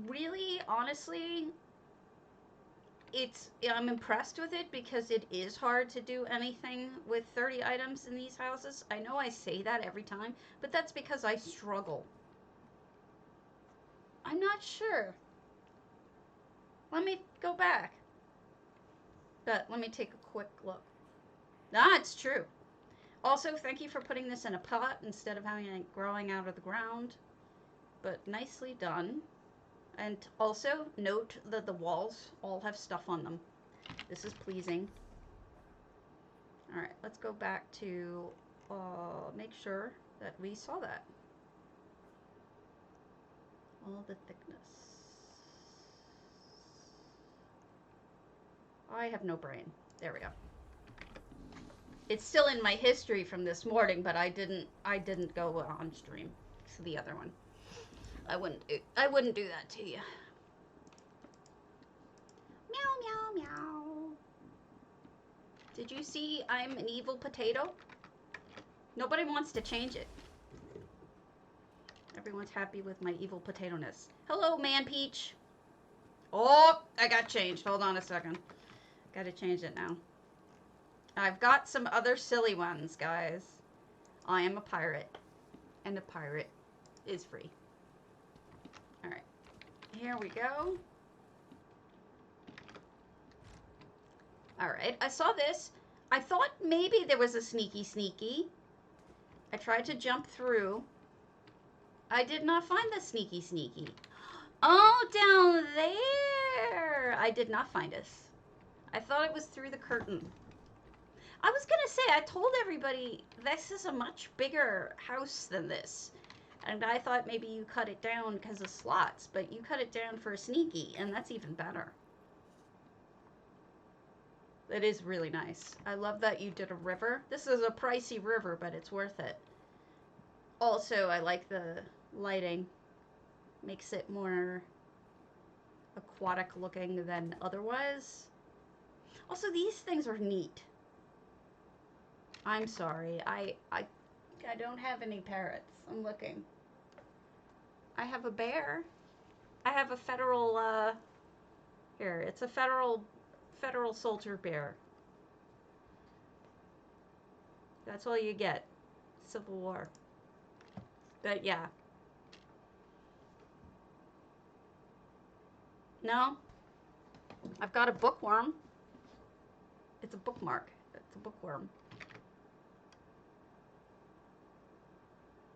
Really, honestly, I'm impressed with it because it is hard to do anything with 30 items in these houses. I know I say that every time, but that's because I struggle. I'm not sure. Let me go back. But let me take a quick look. Ah, it's true. Also, thank you for putting this in a pot instead of having it growing out of the ground. But nicely done. And also, note that the walls all have stuff on them. This is pleasing. Alright, let's go back to make sure that we saw that. All the thickness. I have no brain. There we go. It's still in my history from this morning, but I didn't go on stream. It's the other one. I wouldn't do that to you. Meow, meow, meow. Did you see I'm an evil potato? Nobody wants to change it. Everyone's happy with my evil potato-ness. Hello, Man Peach. Oh, I got changed. Hold on a second. Gotta change it now. I've got some other silly ones, guys. I am a pirate. And a pirate is free. Alright. Here we go. Alright, I saw this. I thought maybe there was a sneaky. I tried to jump through. I did not find the sneaky. Oh, down there! I did not find us. I thought it was through the curtain. I was gonna say, I told everybody this is a much bigger house than this. And I thought maybe you cut it down because of slots, but you cut it down for a sneaky, and that's even better. It is really nice. I love that you did a river. This is a pricey river, but it's worth it. Also, I like the lighting. Makes it more aquatic looking than otherwise. Also, these things are neat. I'm sorry. I I don't have any parrots. I'm looking. I have a bear. I have a federal, here, it's a federal soldier bear. That's all you get. Civil War. But yeah. No. I've got a bookworm. It's a bookmark. It's a bookworm.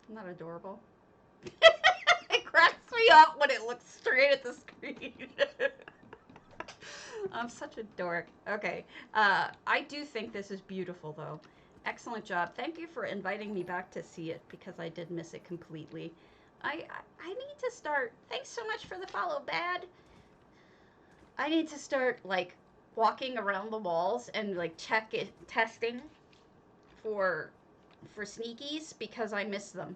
Isn't that adorable? It cracks me up when it looks straight at the screen. I'm such a dork. Okay. I do think this is beautiful, though. Excellent job. Thank you for inviting me back to see it, because I did miss it completely. I need to start... Thanks so much for the follow, Bad. I need to start, like, walking around the walls and, like, testing for sneakies, because I miss them.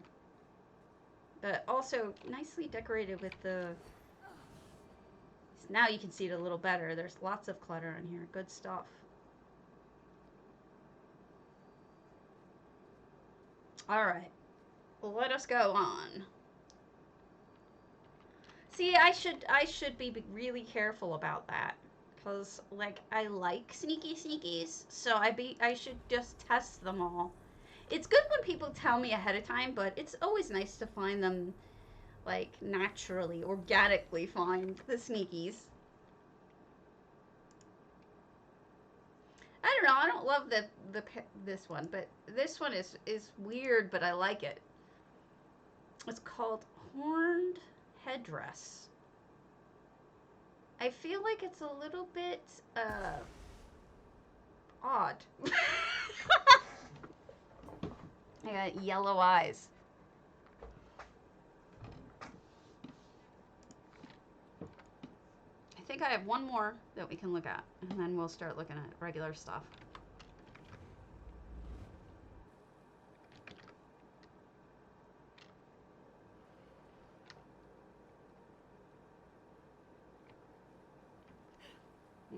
But also, nicely decorated with the... Now you can see it a little better. There's lots of clutter in here. Good stuff. All right. Well, let us go on. See, I should be really careful about that, because, like, I like sneakies, so I should just test them all. It's good when people tell me ahead of time, but it's always nice to find them, like, naturally, organically find the sneakies. I don't know, I don't love this one, but this one is weird, but I like it. It's called Horned Headdress. I feel like it's a little bit, odd. I got yellow eyes. I think I have one more that we can look at, and then we'll start looking at regular stuff.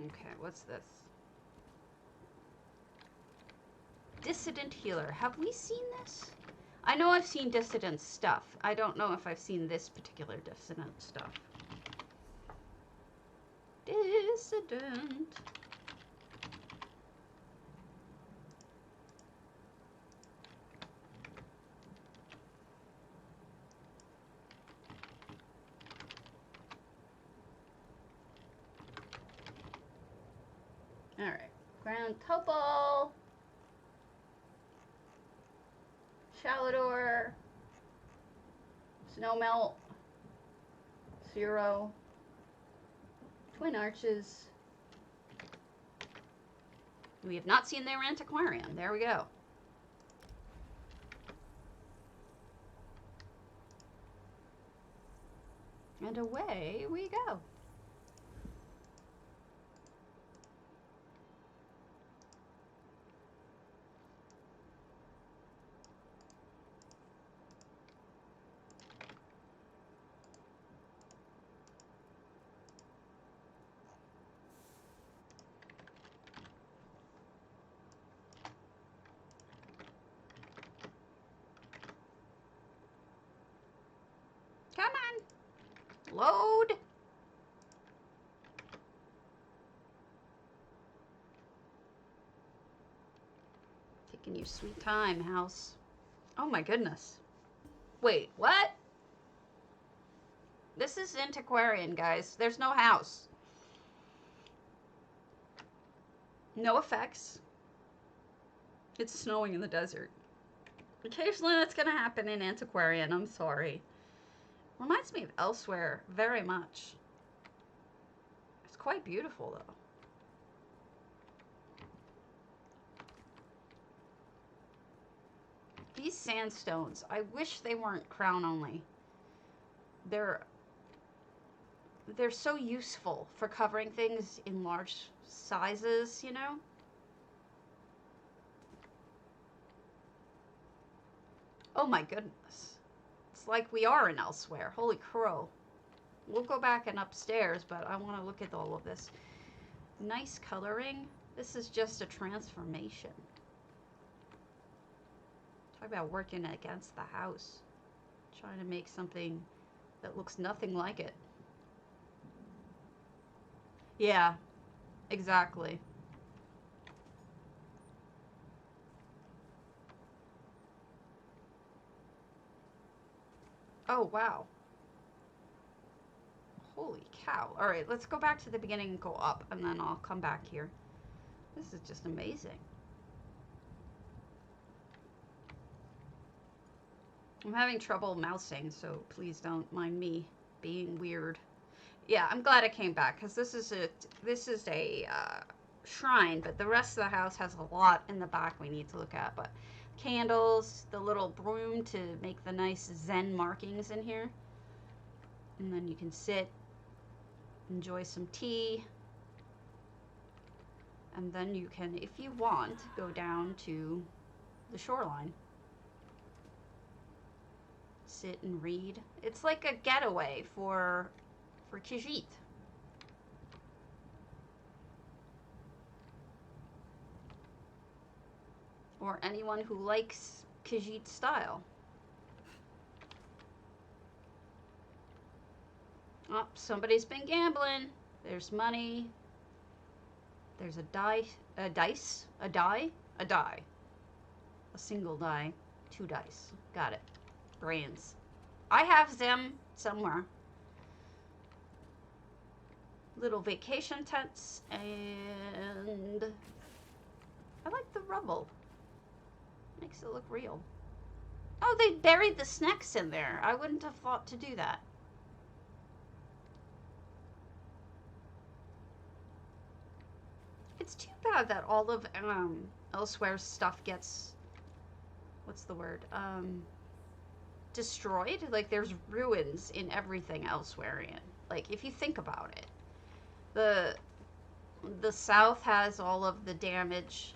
Okay, what's this? Dissidenthealer. Have we seen this? I know I've seen dissident stuff. I don't know if I've seen this particular dissident stuff. Dissident. All right. Ground Topol. Chalador. Snowmelt. Zero. Twin Arches. We have not seen their antiquarian. There we go. And away we go. Come on. Load. Taking your sweet time, house. Oh my goodness. Wait, what? This is antiquarian, guys. There's no house. No effects. It's snowing in the desert. Occasionally that's gonna happen in antiquarian. I'm sorry. Reminds me of Elsewhere very much. It's quite beautiful, though. These sandstones, I wish they weren't crown only. They're so useful for covering things in large sizes, you know? Oh my goodness. It's like we are in Elsewhere. Holy crow. We'll go back and upstairs, but I want to look at all of this. Nice coloring. This is just a transformation. Talk about working against the house. Trying to make something that looks nothing like it. Yeah, exactly. Oh, wow. Holy cow. Alright, let's go back to the beginning and go up, and then I'll come back here. This is just amazing. I'm having trouble mousing, so please don't mind me being weird. Yeah, I'm glad I came back, because this is a shrine, but the rest of the house has a lot in the back we need to look at. But candles, the little broom to make the nice Zen markings in here. And then you can sit, enjoy some tea. And then you can, if you want, go down to the shoreline. Sit and read. It's like a getaway for Khajiit. Or anyone who likes Khajiit style. Oh, somebody's been gambling. There's money. There's a die. A die. A single die. 2 dice. Got it. Brains. I have them somewhere. Little vacation tents, and I like the rubble. Makes it look real. Oh, they buried the snacks in there. I wouldn't have thought to do that. It's too bad that all of Elsewhere's stuff gets, what's the word? Destroyed. Like, there's ruins in everything Elsewherean. Like, if you think about it, the south has all of the damage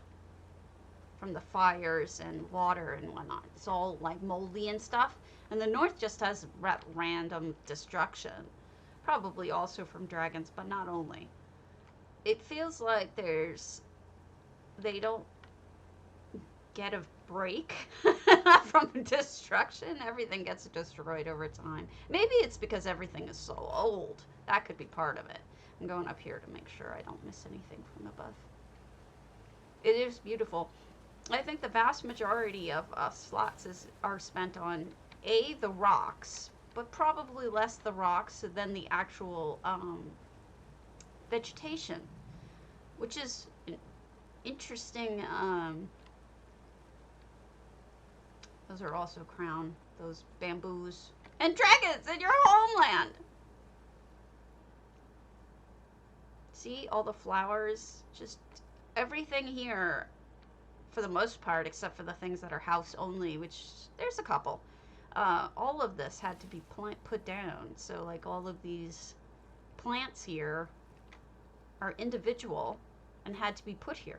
from the fires and water and whatnot. It's all like moldy and stuff, and the north just has random destruction, probably also from dragons, but not only. It feels like they don't get a break from destruction. Everything gets destroyed over time. Maybe it's because everything is so old. That could be part of it. I'm going up here to make sure I don't miss anything from above. It is beautiful. I think the vast majority of slots are spent on the rocks, but probably less the rocks than the actual vegetation, which is interesting. Those are also crown, those bamboos. And dragons in your homeland! See, all the flowers, just everything here, for the most part, except for the things that are house only, which there's a couple. All of this had to be put down. So, like, all of these plants here are individual and had to be put here.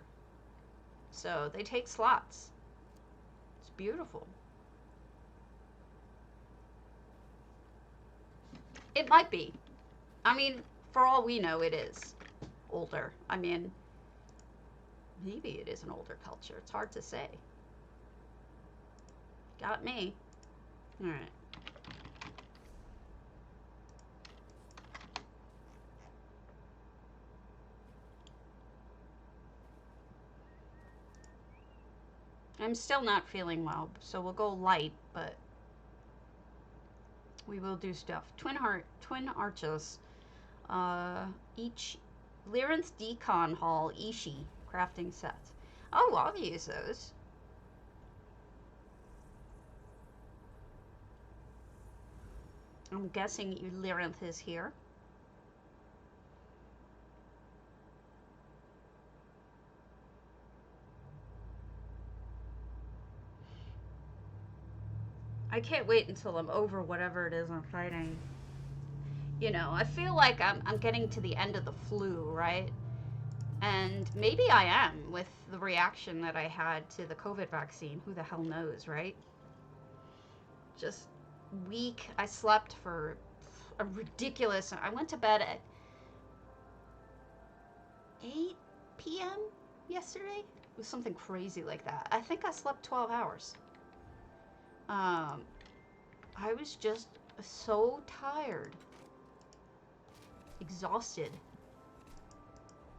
So they take slots. It's beautiful. It might be. I mean, for all we know, it is older. I mean, maybe it is an older culture. It's hard to say. Got me. All right. I'm still not feeling well, so we'll go light, but we will do stuff. Twin arches. Each Lyranth Decon Hall eashi crafting sets. Oh, I'll use those. I'm guessing Lyranth is here. I can't wait until I'm over whatever it is I'm fighting. You know, I feel like I'm getting to the end of the flu, right? And maybe I am with the reaction that I had to the COVID vaccine. Who the hell knows, right? Just weak. I slept for a ridiculous... I went to bed at 8 p.m. yesterday. It was something crazy like that. I think I slept 12 hours. I was just so tired. Exhausted.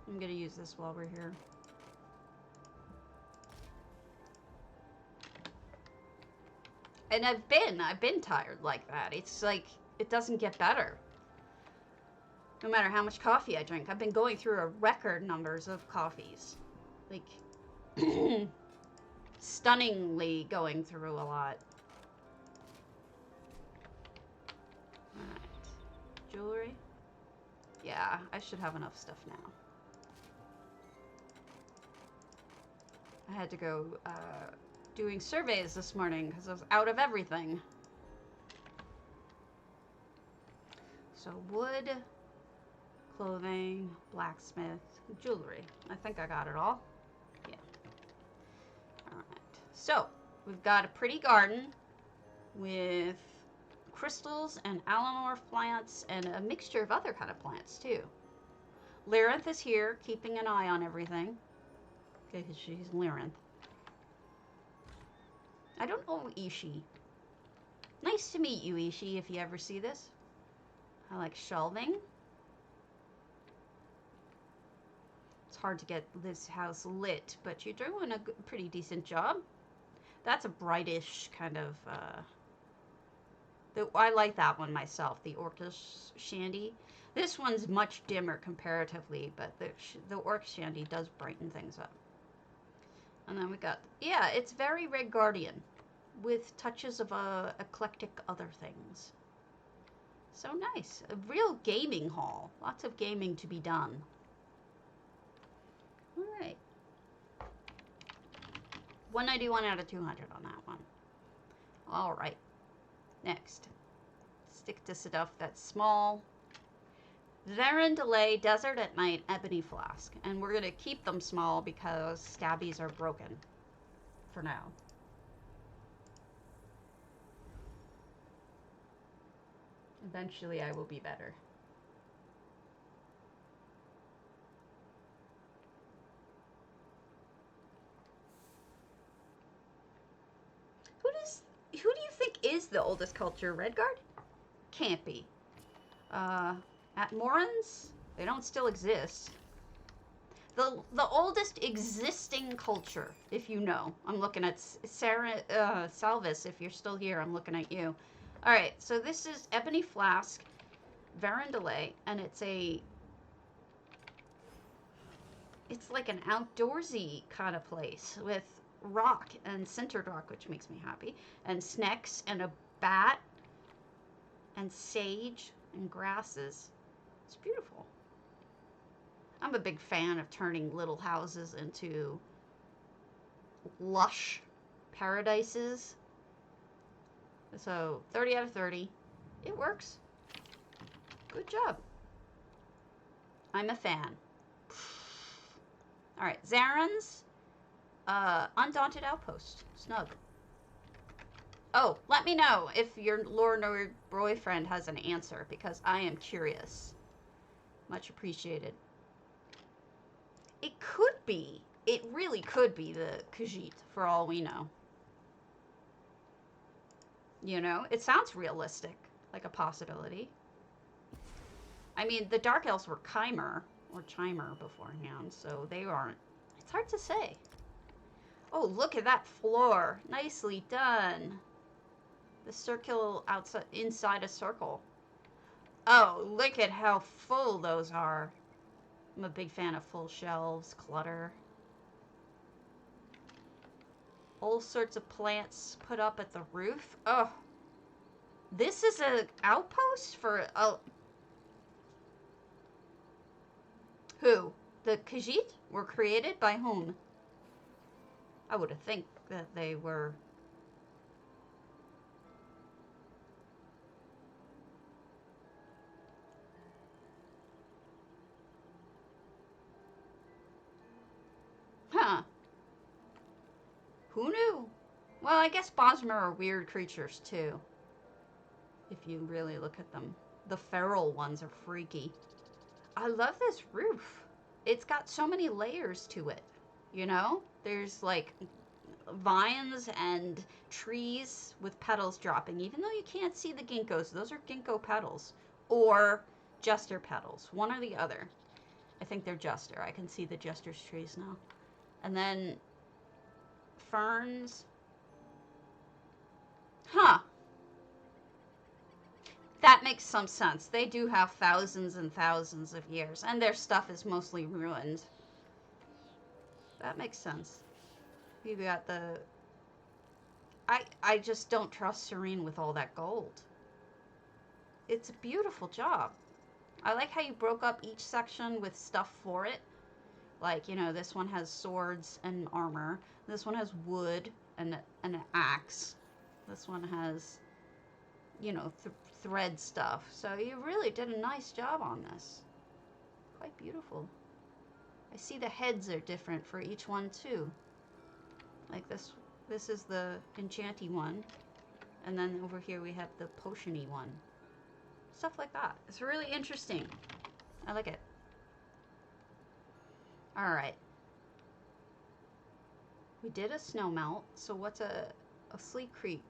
I'm gonna use this while we're here. And I've been tired like that. It's like, it doesn't get better. No matter how much coffee I drink. I've been going through a record numbers of coffees. Like, stunningly going through a lot. Alright. Jewelry. Yeah, I should have enough stuff now. I had to go, doing surveys this morning because I was out of everything. So wood, clothing, blacksmith, jewelry. I think I got it all. Yeah. Alright. So, we've got a pretty garden with crystals and alanor plants and a mixture of other kind of plants too. Lyranth is here, keeping an eye on everything. Okay, she's Lyranth. I don't know Eashi. Nice to meet you, Eashi, if you ever see this. I like shelving. It's hard to get this house lit, but you're doing a pretty decent job. That's a brightish kind of, I like that one myself, the Orcish Shandy. This one's much dimmer comparatively, but the Orc Shandy does brighten things up. And then we got, yeah, it's very Red Guardian with touches of eclectic other things. So nice. A real gaming hall. Lots of gaming to be done. All right. 191 out of 200 on that one. All right. Next. Stick to stuff that's small. Verindelay, Desert at Night, Ebony Flask. And we're going to keep them small because stabbies are broken. For now. Eventually I will be better. Who do you think is the oldest culture? Redguard? Can't be. At Morans? They don't still exist. The oldest existing culture, if you know. I'm looking at Sarah, Salvis, if you're still here, I'm looking at you. Alright, so this is Ebony Flask, Verindelay, and it's like an outdoorsy kind of place with rock and sintered rock, which makes me happy, and snecks and a bat and sage and grasses. It's beautiful. I'm a big fan of turning little houses into lush paradises. So 30 out of 30. It works. Good job. I'm a fan. Alright, Xaraan's Undaunted Outpost. Snug. Oh, let me know if your Lord or boyfriend has an answer, because I am curious. Much appreciated. It could be. It really could be the Khajiit, for all we know. You know, it sounds realistic, like a possibility. I mean, the Dark Elves were Chimer, or Chimer beforehand, so they aren't. It's hard to say. Oh, look at that floor. Nicely done. The circle outside, inside a circle. Oh, look at how full those are. I'm a big fan of full shelves, clutter. All sorts of plants put up at the roof. Oh, this is an outpost for who? The Khajiit were created by whom? I would have think that they were. Huh. Who knew? Well, I guess Bosmer are weird creatures too. If you really look at them. The feral ones are freaky. I love this roof. It's got so many layers to it. You know? There's like vines and trees with petals dropping, even though you can't see the ginkgos. Those are ginkgo petals or jester petals, one or the other. I think they're jester. I can see the jester's trees now. And then ferns. Huh. That makes some sense. They do have thousands and thousands of years, and their stuff is mostly ruined. That makes sense. You got the... I just don't trust Serene with all that gold. It's a beautiful job. I like how you broke up each section with stuff for it. Like, you know, this one has swords and armor. This one has wood and an axe. This one has, you know, thread stuff. So you really did a nice job on this. Quite beautiful. I see the heads are different for each one too. Like this is the enchanty one. And then over here we have the potion-y one. Stuff like that. It's really interesting. I like it. Alright. We did a snowmelt. So what's a Sleekest Creek?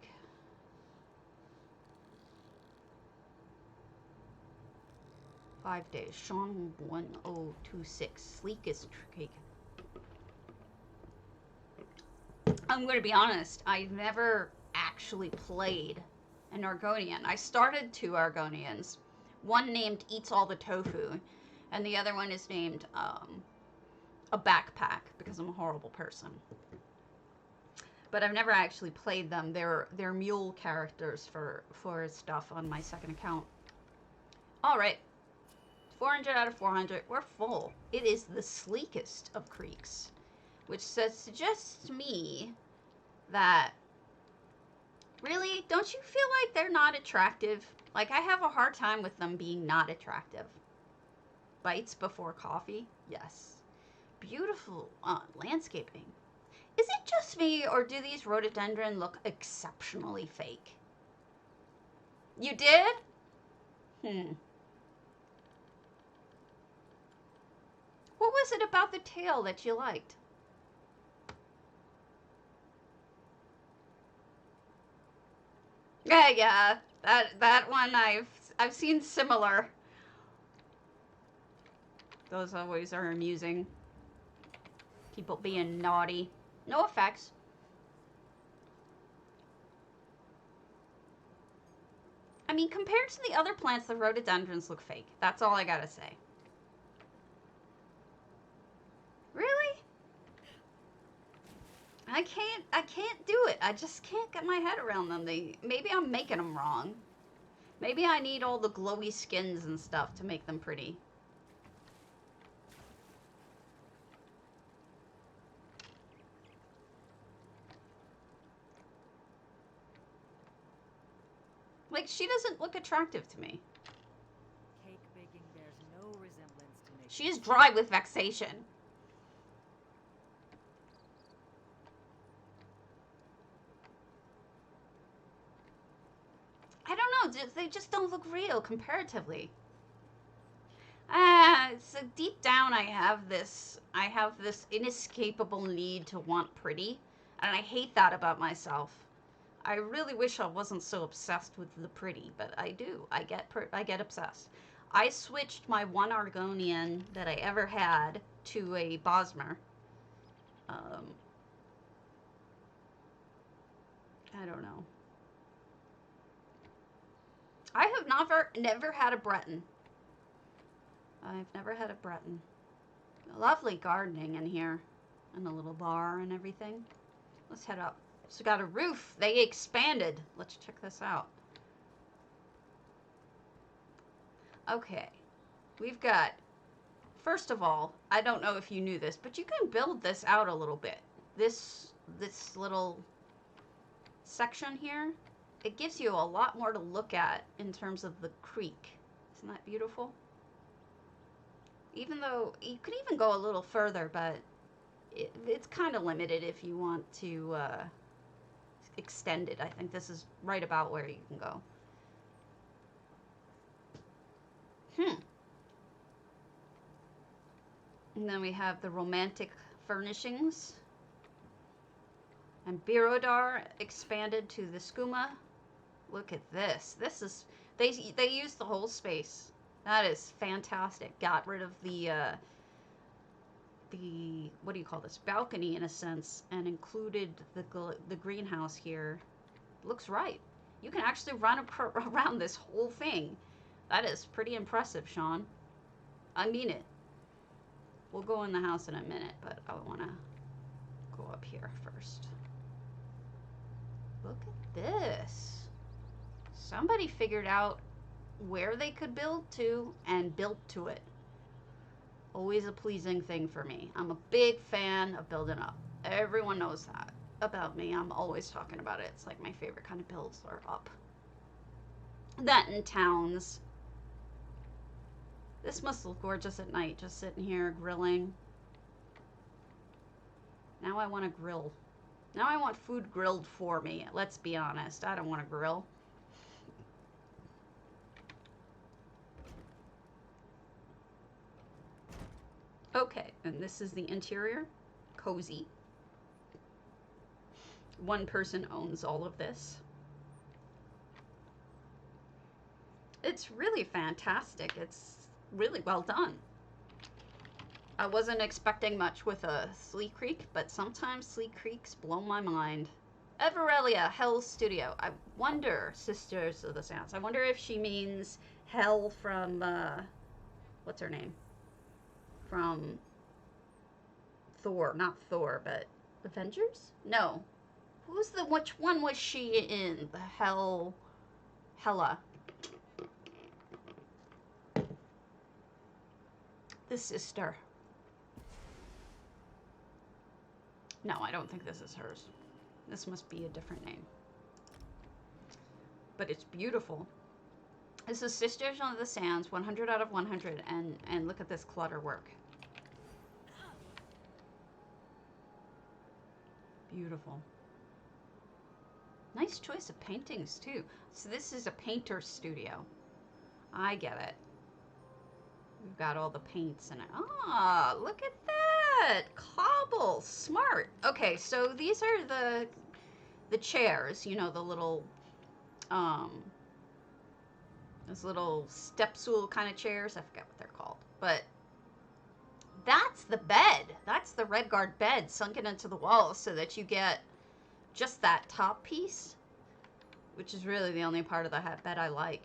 Days. Sean 1026. Sleekest Creek. I'm going to be honest. I've never actually played an Argonian. I started 2 Argonians. One named Eats All the Tofu, and the other one is named a Backpack, because I'm a horrible person. But I've never actually played them. They're mule characters for stuff on my second account. Alright. 400 out of 400. We're full. It is the sleekest of creeks, which suggests to me that, really, don't you feel like they're not attractive? Like, I have a hard time with them being not attractive. Bites before coffee? Yes. Beautiful landscaping. Is it just me, or do these rhododendron look exceptionally fake? You did? What was it about the tail that you liked? Yeah. That one I've seen similar. Those always are amusing. People being naughty. No effects. I mean, compared to the other plants, the rhododendrons look fake. That's all I gotta say. Really? I can't do it. I just can't get my head around them. Maybe I'm making them wrong. Maybe I need all the glowy skins and stuff to make them pretty. Like, she doesn't look attractive to me. Cake baking bears no resemblance to nature. She is dry with vexation. I don't know, they just don't look real comparatively. So deep down I have this inescapable need to want pretty, and I hate that about myself. I really wish I wasn't so obsessed with the pretty, but I do. I get obsessed. I switched my one Argonian that I ever had to a Bosmer. I don't know. I have never had a Breton. I've never had a Breton. Lovely gardening in here. And a little bar and everything. Let's head up. So we got a roof. They expanded. Let's check this out. Okay. We've got, first of all, I don't know if you knew this, but you can build this out a little bit. This little section here, it gives you a lot more to look at in terms of the creek. Isn't that beautiful? Even though you could even go a little further, but it's kind of limited if you want to extend it. I think this is right about where you can go. And then we have the romantic furnishings. And Birodar expanded to the skooma. Look at this. This is they used the whole space. That is fantastic. Got rid of the what do you call this, balcony in a sense, and included the greenhouse here. Looks right. You can actually run around this whole thing. That is pretty impressive, Sean. I mean it. We'll go in the house in a minute, but I want to go up here first. Look at this. Somebody figured out where they could build to and built to it. Always a pleasing thing for me. I'm a big fan of building up. Everyone knows that about me. I'm always talking about it. It's like my favorite kind of builds are up. That and towns. This must look gorgeous at night, just sitting here grilling. Now I want to grill. Now I want food grilled for me. Let's be honest. I don't want to grill. Okay, and this is the interior. Cozy. One person owns all of this. It's really fantastic. It's really well done. I wasn't expecting much with a Sleek Creek, but sometimes Sleek Creeks blow my mind. Evarelia, Hell Studio. I wonder, Sisters of the Sands, I wonder if she means Hell from, what's her name? From Thor, not Thor, but Avengers? No. Which one was she in? The Hela. The sister. No, I don't think this is hers. This must be a different name. But it's beautiful. This is Sisters of the Sands, 100 out of 100, and look at this clutter work. Beautiful. Nice choice of paintings, too. So this is a painter's studio. I get it. We've got all the paints in it. Ah, look at that! Cobble! Smart! Okay, so these are the chairs, you know, the little, those little step stool kind of chairs. I forget what they're called. But that's the bed. That's the Redguard bed sunken into the wall so that you get just that top piece, which is really the only part of the bed I like.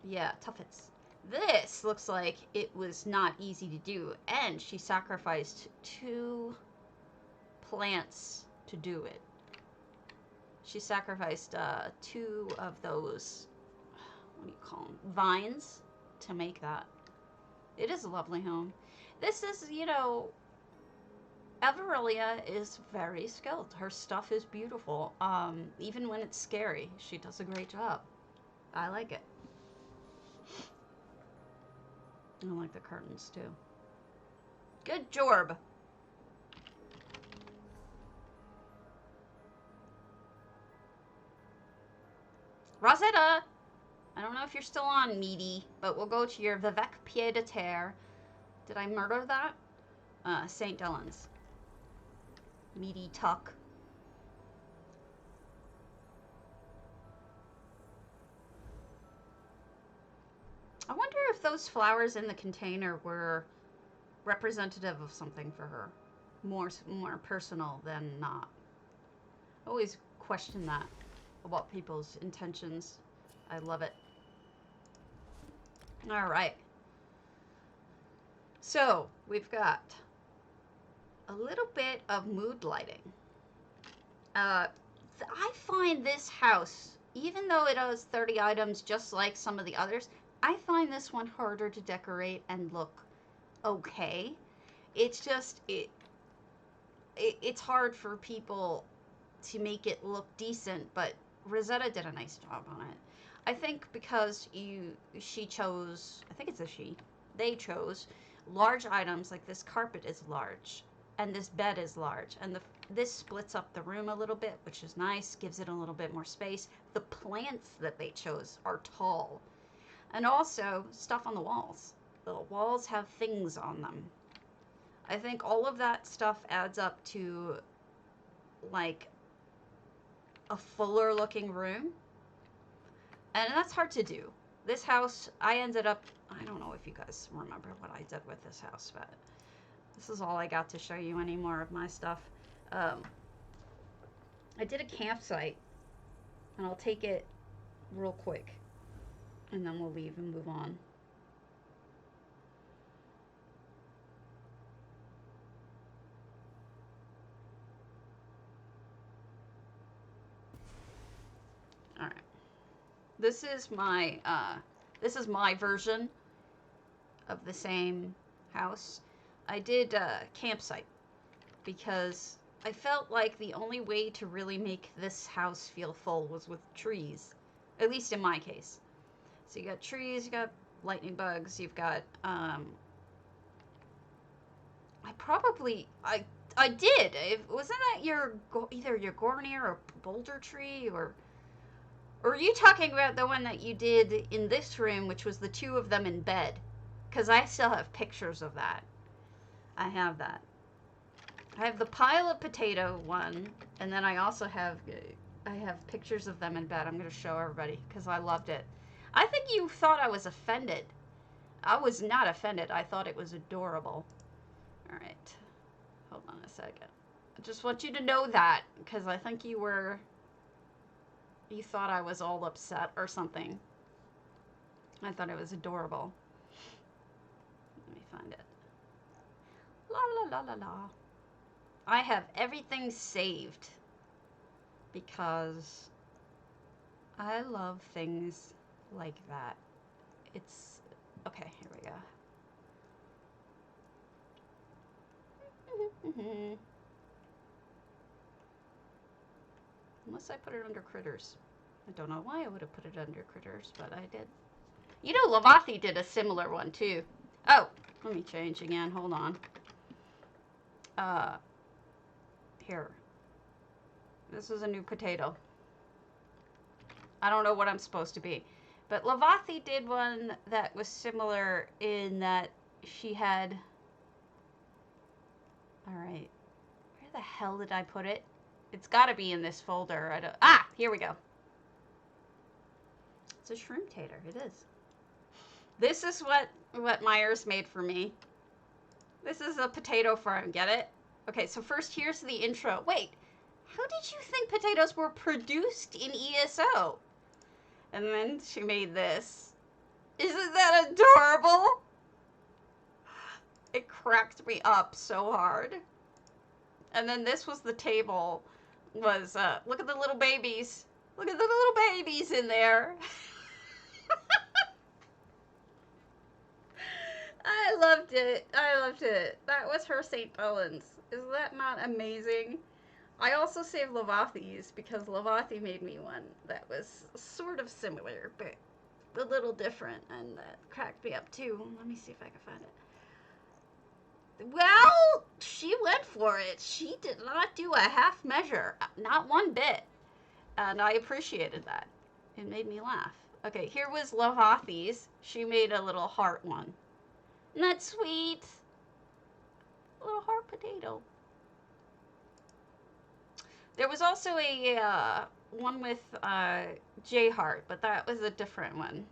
Yeah, tuffets. This looks like it was not easy to do, and she sacrificed 2 plants to do it. She sacrificed 2 of those, what do you call them, vines to make that. It is a lovely home. This is, you know, Evarelia is very skilled. Her stuff is beautiful. Even when it's scary, she does a great job. I like it. I like the curtains too. Good job. Rahzetta! I don't know if you're still on, meaty, but we'll go to your Vivec Pied-a-terre. Did I murder that? St. Delyn's. Meaty tuck. I wonder if those flowers in the container were representative of something for her. More personal than not. I always question that about people's intentions. I love it. All right. So, we've got a little bit of mood lighting. I find this house, even though it has 30 items just like some of the others, I find this one harder to decorate and look okay. It's just, it's hard for people to make it look decent, but Rahzetta did a nice job on it. I think because she chose, I think it's a she, they chose large items, like this carpet is large, and this bed is large, and this splits up the room a little bit, which is nice, gives it a little bit more space. The plants that they chose are tall. And also, stuff on the walls. The walls have things on them. I think all of that stuff adds up to, like, a fuller looking room. And that's hard to do. This house, I ended up, I don't know if you guys remember what I did with this house, but this is all I got to show you any more of my stuff. I did a campsite, and I'll take it real quick, and then we'll leave and move on. All right. This is my version of the same house. I did a campsite because I felt like the only way to really make this house feel full was with trees, at least in my case. So you got trees, you got lightning bugs, you've got I did. Wasn't that either your Gornier or boulder tree, or are you talking about the one that you did in this room, which was the two of them in bed? Because I still have pictures of that. I have that. I have the pile of potato one, and then I also have pictures of them in bed. I'm going to show everybody because I loved it. I think you thought I was offended. I was not offended. I thought it was adorable. All right. Hold on a second. I just want you to know that because I think you thought I was all upset or something. I thought it was adorable. Let me find it. La la la la la. I have everything saved because I love things like that. It's okay. Here we go. Unless I put it under critters. I don't know why I would have put it under critters, but I did. You know, Lavathi did a similar one too. Oh, let me change again. Hold on. Here. This is a new potato. I don't know what I'm supposed to be. But Lavathi did one that was similar in that she had... Alright. Where the hell did I put it? It's gotta be in this folder. Here we go. It's a shroom tater. It is. This is what Myers made for me. This is a potato farm. Get it? Okay, so first here's the intro. Wait, how did you think potatoes were produced in ESO? And then she made this. Isn't that adorable? It cracked me up so hard. And then this was the table. Look at the little babies. Look at the little babies in there. I loved it. I loved it. That was her St. Helens. Is that not amazing? I also saved Lavathi's because Lavathi made me one that was sort of similar, but a little different, and that cracked me up too. Let me see if I can find it. Well, she went for it. She did not do a half measure. Not one bit. And I appreciated that. It made me laugh. Okay, here was Lavathi's. She made a little heart one. Isn't that sweet? A little heart potato. There was also a one with J Heart, but that was a different one.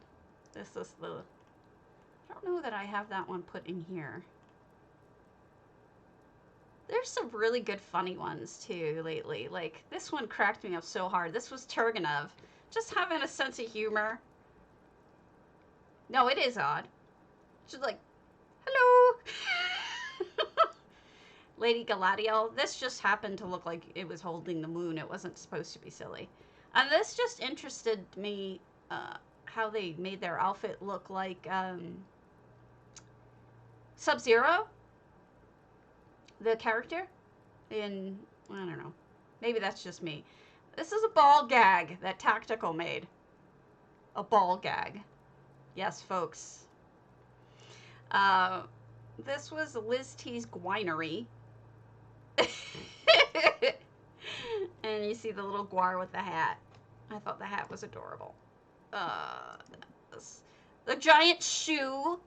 This is the... I don't know that I have that one put in here. There's some really good funny ones too lately. Like, this one cracked me up so hard. This was Turgenev. Just having a sense of humor. No, it is odd. She's like, hello! Lady Galadriel. This just happened to look like it was holding the moon. It wasn't supposed to be silly. And this just interested me, how they made their outfit look like Sub-Zero. The character in, I don't know, maybe that's just me. This is a ball gag that Tactical made. A ball gag. Yes, folks. This was Liz T's Gwinery. And you see the little guar with the hat. I thought the hat was adorable. The giant shoe.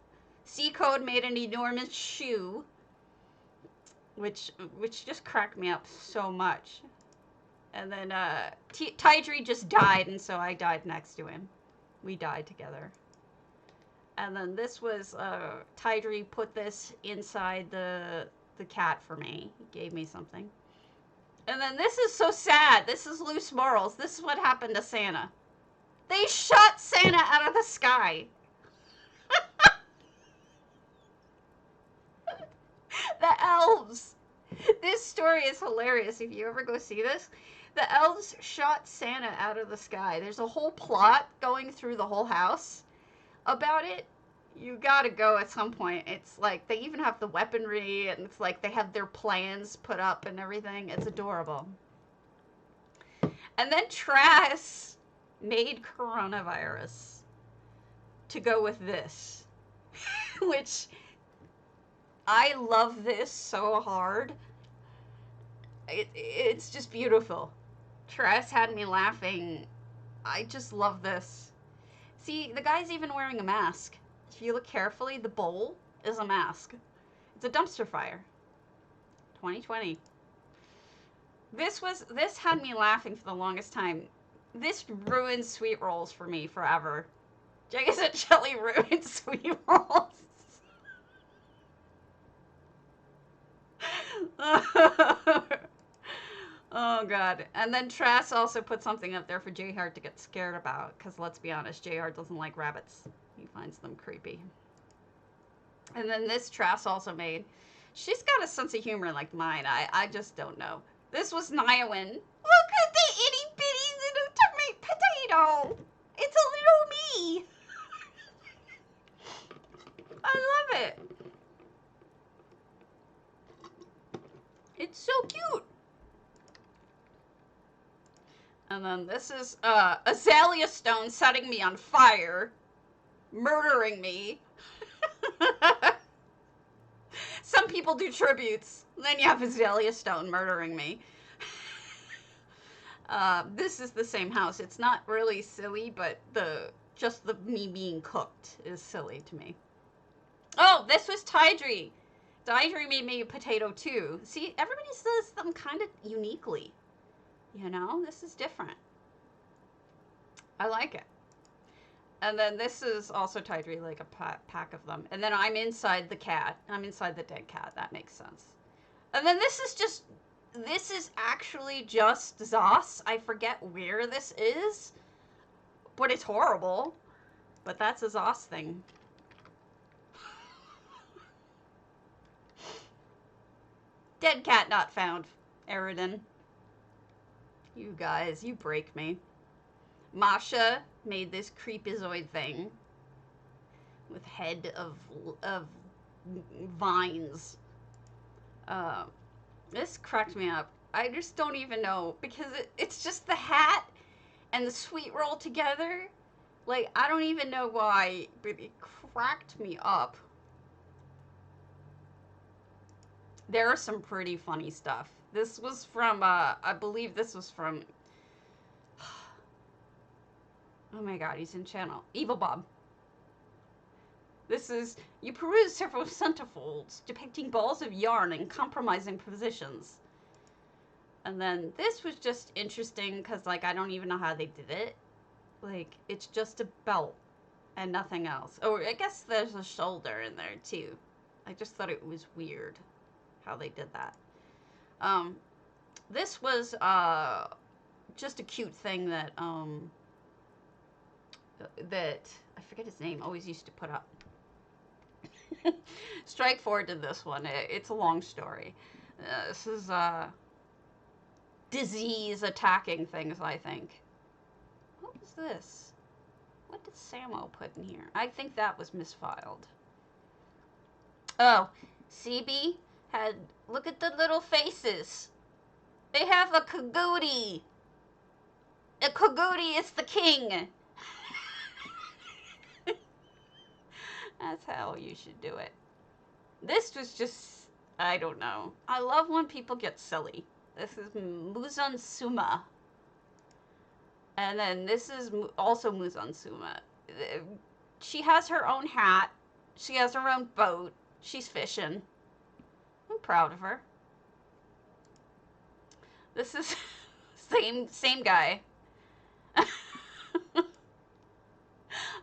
C-Code made an enormous shoe. Which just cracked me up so much. And then Tydri just died, and so I died next to him. We died together. And then this was, Tydri put this inside the cat for me. He gave me something. And then this is so sad. This is loose morals. This is what happened to Santa. They shot Santa out of the sky. The elves. This story is hilarious. If you ever go see this, the elves shot Santa out of the sky. There's a whole plot going through the whole house about it. You gotta go at some point. It's like they even have the weaponry, and it's like they have their plans put up and everything. It's adorable. And then Trass made coronavirus to go with this, which I love this so hard. It's just beautiful. Trass had me laughing. I just love this. See, the guy's even wearing a mask. If you look carefully, the bowl is a mask. It's a dumpster fire. 2020. This had me laughing for the longest time. This ruined sweet rolls for me forever. Jagged and Jelly ruined sweet rolls. Oh god. And then Trass also put something up there for J-Hard to get scared about, because let's be honest, J-Hard doesn't like rabbits. He finds them creepy. And then this Trass also made. She's got a sense of humor like mine. I just don't know. This was Niowen. Look at the itty bitty little tomato potato. It's a little me. I love it. It's so cute. And then this is Azalea Stone setting me on fire. Murdering me. Some people do tributes. Then you have Azalea Stone murdering me. This is the same house. It's not really silly, but just the me being cooked is silly to me. Oh, this was Tydri. Tydri made me a potato too. See, everybody says them kind of uniquely. You know, this is different. I like it. And then this is also Tydri, like a pack of them. And then I'm inside the cat. I'm inside the dead cat. That makes sense. And then this is actually just Zos. I forget where this is, but it's horrible. But that's a Zos thing. Dead cat not found. Eridan. You guys, you break me. Masha made this creepazoid thing with head of vines. This cracked me up. I just don't even know, because it's just the hat and the sweet roll together. Like, I don't even know why, but it cracked me up. There are some pretty funny stuff. This was from, I believe this was from, oh my god, he's in channel. Evil Bob. This is, you peruse several centerfolds depicting balls of yarn in compromising positions. And then this was just interesting because, like, I don't even know how they did it. Like, it's just a belt and nothing else. Oh, I guess there's a shoulder in there too. I just thought it was weird how they did that. This was just a cute thing that that I forget his name always used to put up. Strike Forward did this one. It's a long story. This is disease attacking things, I think. What was this? What did Samo put in here? I think that was misfiled. Oh, CB had, look at the little faces. They have a Kagudi. A Kagudi is the king. That's how you should do it. This was just, I don't know. I love when people get silly. This is Muzan Suma. And then this is also Muzan Suma. She has her own hat. She has her own boat. She's fishing. I'm proud of her. This is Same guy.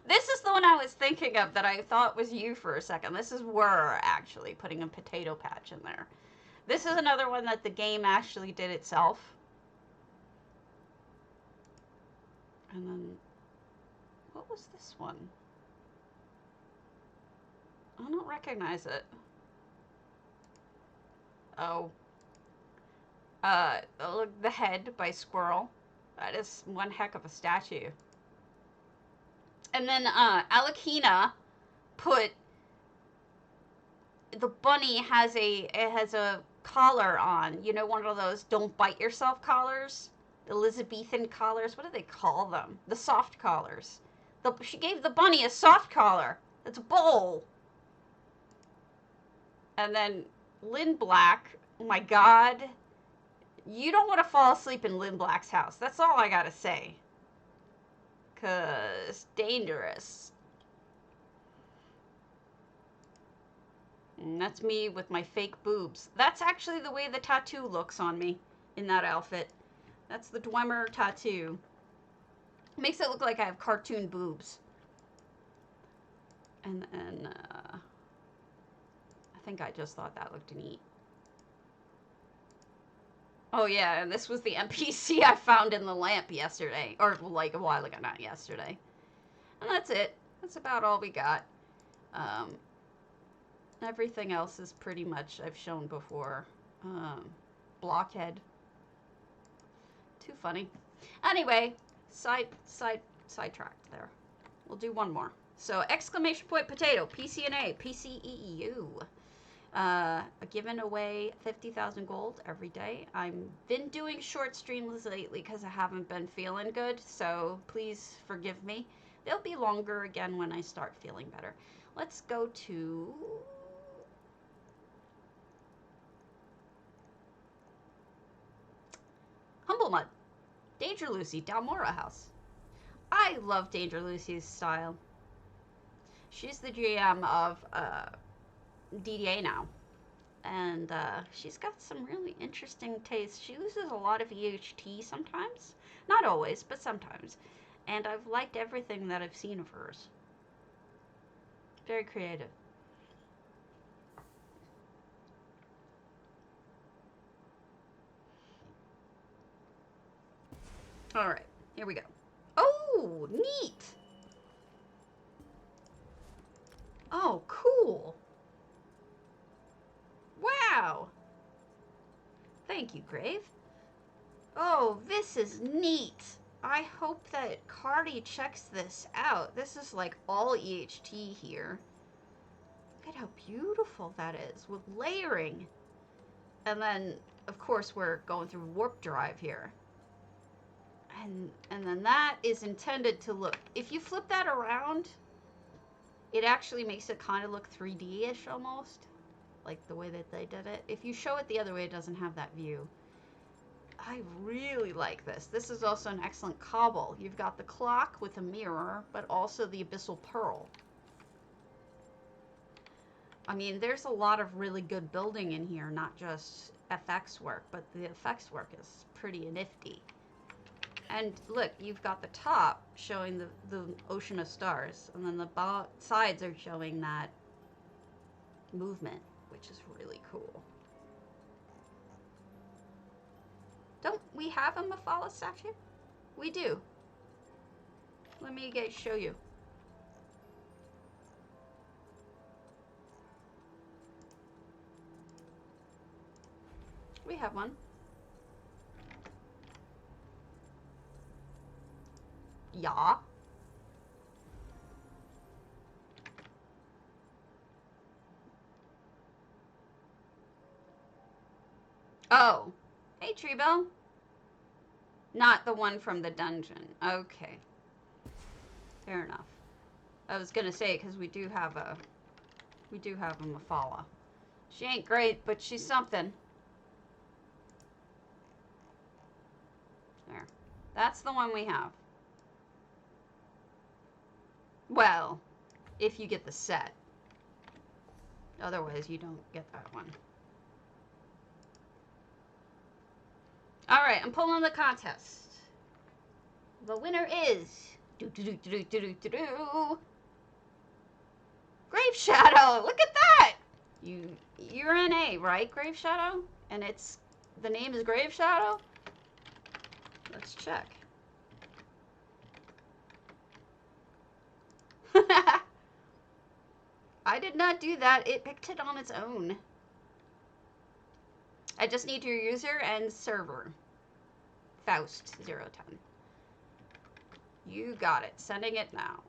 This is the one I was thinking of that I thought was you for a second. This is Whir, actually, putting a potato patch in there. This is another one that the game actually did itself. And then, what was this one? I don't recognize it. Oh. Look, the head by Squirrel. That is one heck of a statue. And then, Alakina put, the bunny has a collar on. You know, one of those don't bite yourself collars? Elizabethan collars? What do they call them? The soft collars. She gave the bunny a soft collar. It's a bowl. And then Lynn Black, oh my god. You don't want to fall asleep in Lynn Black's house. That's all I gotta say. 'Cause dangerous. And that's me with my fake boobs. That's actually the way the tattoo looks on me in that outfit. That's the Dwemer tattoo. Makes it look like I have cartoon boobs. And then, I think I just thought that looked neat. Oh yeah, and this was the NPC I found in the lamp yesterday. Or like a while ago, not yesterday. And that's it. That's about all we got. Everything else is pretty much I've shown before. Blockhead. Too funny. Anyway, sidetracked there. We'll do one more. So, exclamation point potato, pcna, PCEU. Giving away 50,000 gold every day. I've been doing short streams lately because I haven't been feeling good, so please forgive me. They'll be longer again when I start feeling better. Let's go to... Humblemud. Dangerlucy, Dalmora House. I love Dangerlucy's style. She's the GM of DDA now. And she's got some really interesting tastes. She uses a lot of EHT sometimes. Not always, but sometimes. And I've liked everything that I've seen of hers. Very creative. Alright, here we go. Oh, neat! Oh, cool. Wow. Thank you, Grave. Oh, this is neat. I hope that Cardi checks this out. This is like all EHT here. Look at how beautiful that is with layering. And then, of course, we're going through warp drive here. And then that is intended to look... If you flip that around, it actually makes it kind of look 3D-ish almost. Like the way that they did it. If you show it the other way, it doesn't have that view. I really like this. This is also an excellent cobble. You've got the clock with a mirror, but also the abyssal pearl. I mean, there's a lot of really good building in here, not just FX work, but the FX work is pretty nifty. And look, you've got the top showing the ocean of stars, and then the sides are showing that movement, which is really cool. Don't we have a Mephala statue? We do. Let me show you. We have one. Yeah. Oh. Hey, Treebell. Not the one from the dungeon. Okay. Fair enough. I was gonna say, because we do have a Mephala. She ain't great, but she's something. There. That's the one we have. Well, if you get the set. Otherwise, you don't get that one. All right, I'm pulling the contest. The winner is Grave Shadow. Look at that. You're in A, right, Grave Shadow? And the name is Grave Shadow. Let's check. I did not do that. It picked it on its own. I just need your user and server. Faust010. You got it. Sending it now.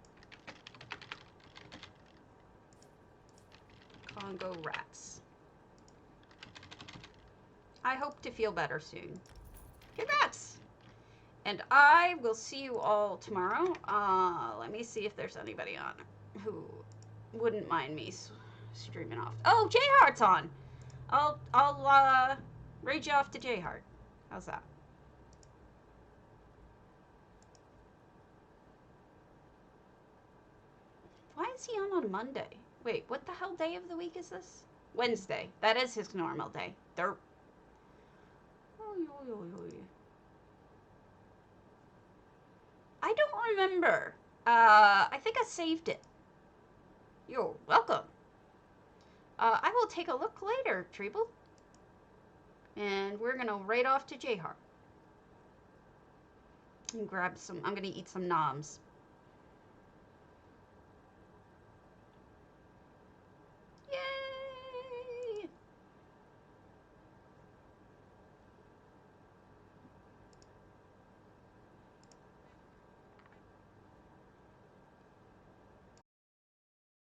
Congo rats. I hope to feel better soon. Congrats! And I will see you all tomorrow. Let me see if there's anybody on who wouldn't mind me streaming off. Oh, J-Heart's on. I'll raid you off to J-Heart. How's that? Why is he on a Monday? Wait, what the hell day of the week is this? Wednesday. That is his normal day. Derp. I don't remember. I think I saved it. You're welcome. I will take a look later, Treble. And we're gonna raid off to J-Heart. And grab some, I'm gonna eat some noms.